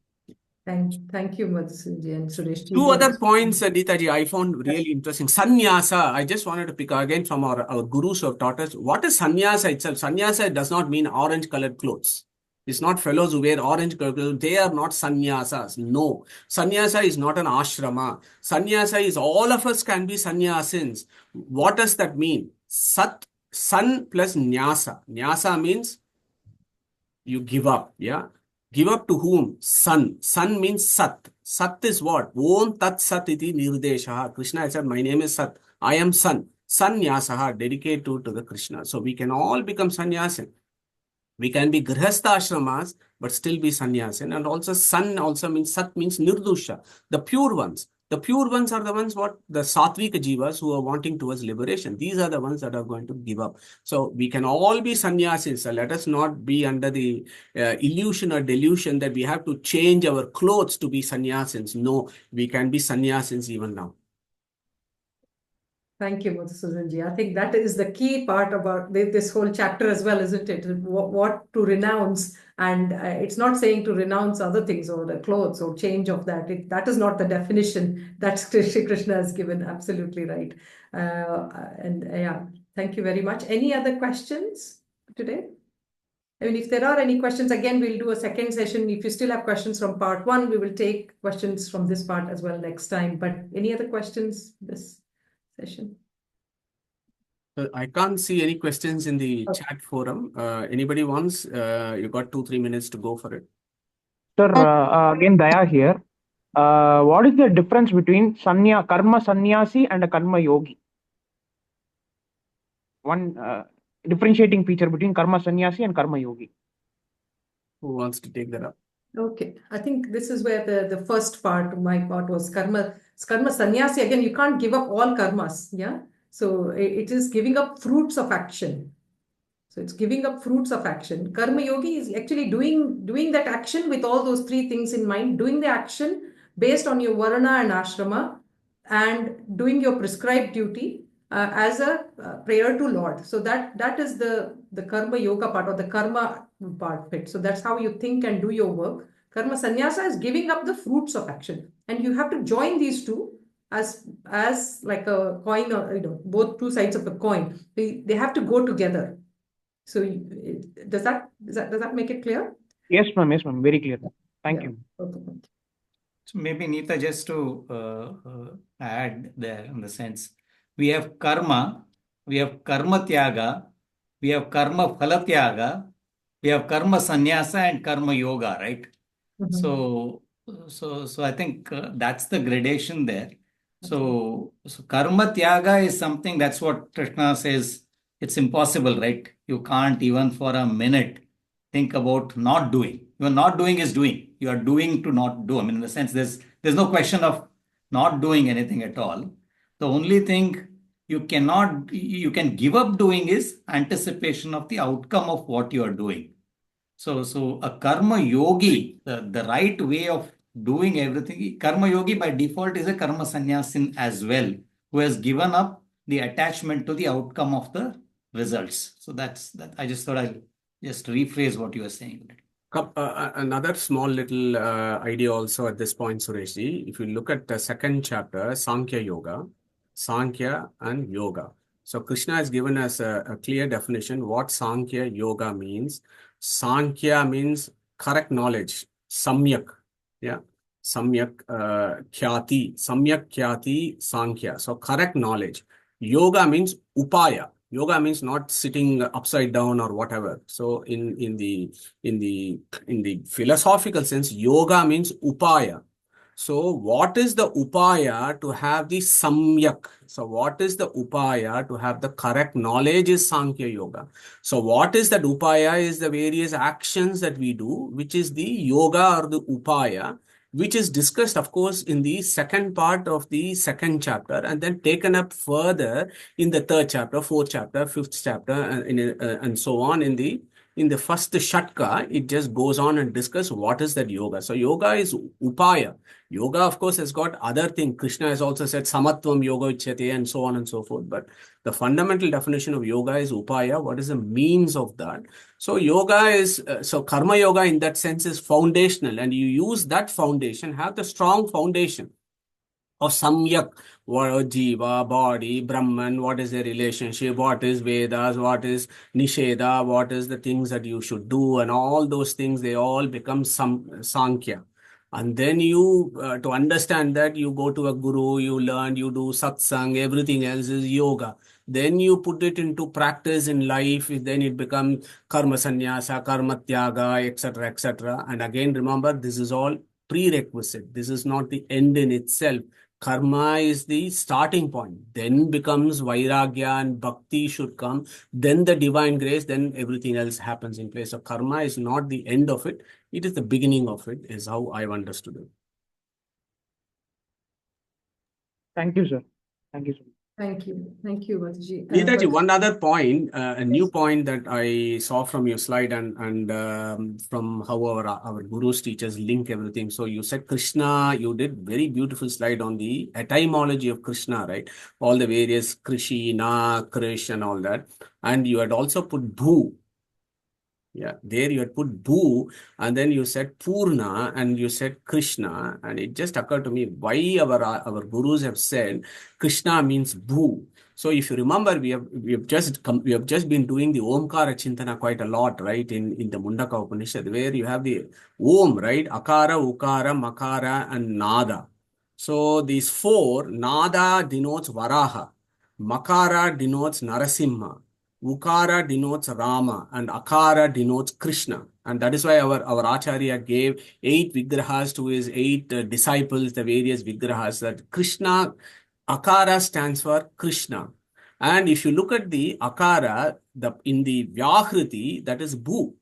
Thank you, Madhusuji and Suresh. Two other points, Neetaji, I found really interesting. Sannyasa, I just wanted to pick again from our gurus who have taught us. What is sannyasa itself? Sannyasa does not mean orange colored clothes. It's not fellows who wear orange colored clothes. They are not sannyasas. No. Sannyasa is not an ashrama. Sannyasa is all of us can be sannyasins. What does that mean? Sat San plus nyasa. Nyasa means you give up. Yeah. Give up to whom? Sun. Sun means Sat. Sat is what? Om Tat Sat iti Nirdeshaha. Krishna has said, my name is Sat. I am Sun. Sannyasaha, dedicate to the Krishna. So we can all become sannyasin. We can be grihastha ashramas, but still be sannyasin. And also sun also means Sat means Nirdusha, the pure ones. The pure ones are the ones what the sattvika jivas who are wanting towards liberation. These are the ones that are going to give up. So we can all be sannyasis. So let us not be under the illusion or delusion that we have to change our clothes to be sannyasins. No, we can be sannyasins even now. Thank you, Madhusudanji. I think that is the key part about this whole chapter as well, isn't it? What to renounce. And it's not saying to renounce other things or the clothes or change of that. That is not the definition that Krishna has given. Absolutely right. Yeah, thank you very much. Any other questions today? I mean, if there are any questions, again, we'll do a second session. If you still have questions from part one, we will take questions from this part as well next time. But any other questions this session? I can't see any questions in the chat forum. Anybody wants? You got 2-3 minutes to go for it. Sir, again, Daya here. What is the difference between karma sannyasi and a karma yogi? One differentiating feature between karma sannyasi and karma yogi. Who wants to take that up? Okay, I think this is where the first part, my part was karma sannyasi. Again, you can't give up all karmas, yeah? So it is giving up fruits of action. So it's giving up fruits of action. Karma yogi is actually doing that action with all those three things in mind, doing the action based on your varna and ashrama, and doing your prescribed duty as a prayer to Lord. So that is the karma yoga part or the karma part of it. So that's how you think and do your work. Karma sannyasa is giving up the fruits of action, and you have to join these two as like a coin, or both two sides of a coin. They have to go together. So does that make it clear? Yes, ma'am. Yes, ma'am. Very clear. Thank you. Okay. So maybe Neeta, just to add there in the sense, we have karma tyaga, we have karma phala tyaga, we have karma sannyasa and karma yoga, right? So I think that's the gradation there. So karma tyaga is something, that's what Krishna says, it's impossible, right? You can't even for a minute think about not doing. Your not doing is doing. You are doing to not do. I mean, in the sense, there's no question of not doing anything at all. The only thing you can give up doing is anticipation of the outcome of what you are doing. So a karma yogi, the right way of doing everything, karma yogi by default is a karma sannyasin as well, who has given up the attachment to the outcome of the results. So that's that. I just thought I'll just rephrase what you were saying. Another small little idea also at this point, Sureshji. If you look at the second chapter, Sankhya Yoga, Sankhya and Yoga. So Krishna has given us a clear definition what Sankhya Yoga means. Sankhya means correct knowledge, samyak. Yeah. Samyak khyati, Sankhya. So correct knowledge. Yoga means upaya. Yoga means not sitting upside down or whatever. So in the philosophical sense, yoga means upaya. So what is the upaya to have the samyak? So what is the upaya to have the correct knowledge is Sankhya Yoga. So what is that upaya is the various actions that we do, which is the yoga or the upaya, which is discussed, of course, in the second part of the second chapter and then taken up further in the third chapter, fourth chapter, fifth chapter, and so on in the first shatka. It just goes on and discuss what is that yoga. So yoga is upaya. Yoga, of course, has got other things. Krishna has also said samatvam yoga uchyate and so on and so forth. But the fundamental definition of yoga is upaya. What is the means of that? So yoga is, so karma yoga in that sense is foundational, and you use that foundation, have the strong foundation of samyak, what jiva, body, Brahman, what is the relationship, what is Vedas, what is Nisheda, what is the things that you should do, and all those things, they all become Sankhya. And then you, to understand that, you go to a guru, you learn, you do satsang, everything else is yoga. then you put it into practice in life, then it becomes karma sannyasa, karma tyaga, etc., etc. And again, remember, this is all prerequisite. This is not the end in itself. Karma is the starting point. Then becomes vairagya and bhakti should come. Then the divine grace, then everything else happens in place. So karma is not the end of it. It is the beginning of it, is how I've understood it. Thank you, sir. Thank you, sir. Thank you. Thank you, Mataji. Gita, one other point, a new point that I saw from your slide and from how our gurus teachers link everything. So you said Krishna, you did very beautiful slide on the etymology of Krishna, right? All the various Krishna, Krish and all that. And you had also put Bhu. Yeah, there you had put Bhu, and then you said Purna, and you said Krishna, and it just occurred to me why our gurus have said Krishna means Bhu. So if you remember, we have just been doing the Omkara Chinthana quite a lot, right? In the Mundaka Upanishad, where you have the Om, right? Akara, Ukara, Makara, and Nada. So these four, Nada denotes Varaha, Makara denotes Narasimha, Ukara denotes Rama, and Akara denotes Krishna. And that is why our Acharya gave 8 Vigrahas to his 8 disciples, the various Vigrahas, that Krishna, Akara stands for Krishna. And if you look at the Akara, in the Vyahriti, that is Bhu.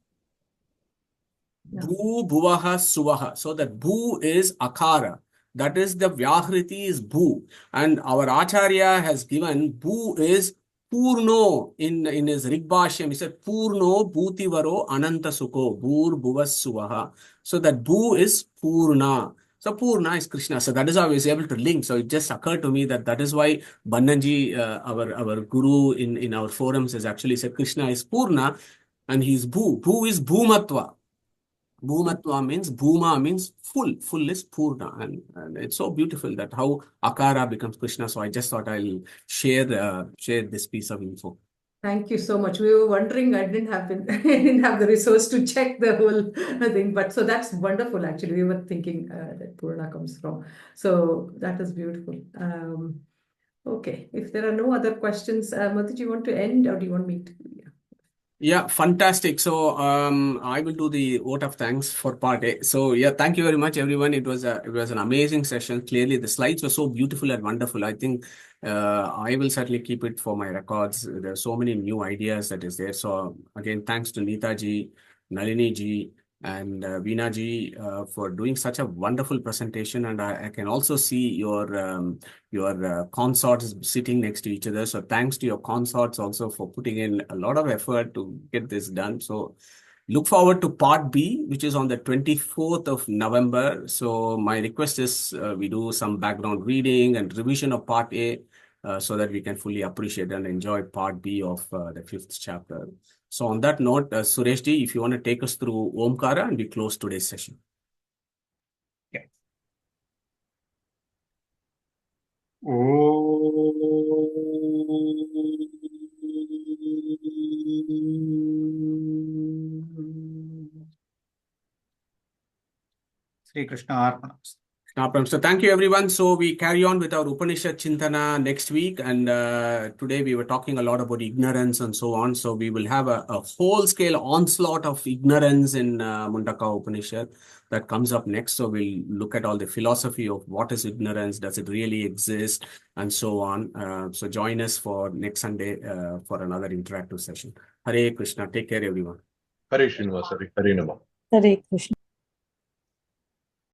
Bhu, Bhuvaha, Suvaha. So that Bhu is Akara. That is the Vyahriti is Bhu. And our Acharya has given Bhu is Purno in his Rigbhashyam. He said Purno Bhutivaro Ananta Sukho Bhur Bhuvas Suvaha. So that Bhu is Purna. So Purna is Krishna. So that is how I was able to link. So it just occurred to me that is why Bannanji, our guru in our forums, has actually said Krishna is Purna and he is Bhu. Bhu is Bhumatva. Bhumatva means Bhuma means full. Full is Purna. And it's so beautiful that how Akara becomes Krishna. So I just thought I'll share this piece of info. Thank you so much. We were wondering, I didn't have the resource to check the whole thing, but so that's wonderful. Actually, we were thinking that Purna comes from. So that is beautiful. Okay, if there are no other questions, Mataji, do you want to end or do you want me to? Yeah, fantastic. So I will do the vote of thanks for part A. So yeah, thank you very much, everyone. It was an amazing session. Clearly, the slides were so beautiful and wonderful. I think I will certainly keep it for my records. There are so many new ideas that is there. So again, thanks to Neeta ji, Nalini ji, and Veena ji for doing such a wonderful presentation. And I can also see your consorts sitting next to each other. So thanks to your consorts also for putting in a lot of effort to get this done. So look forward to part B, which is on the 24th of November. So my request is we do some background reading and revision of part A so that we can fully appreciate and enjoy part B of the 5th chapter. So on that note, Sureshji, if you want to take us through Omkara and we close today's session. Yeah. Sri Krishna Arpanam. No problem. So thank you, everyone. So we carry on with our Upanishad Chinthana next week. And today we were talking a lot about ignorance and so on. So we will have a whole-scale onslaught of ignorance in Mundaka Upanishad that comes up next. So we'll look at all the philosophy of what is ignorance, does it really exist, and so on. So join us for next Sunday for another interactive session. Hare Krishna. Take care, everyone. Hare Srinivasa. Hare Nama. Hare Krishna.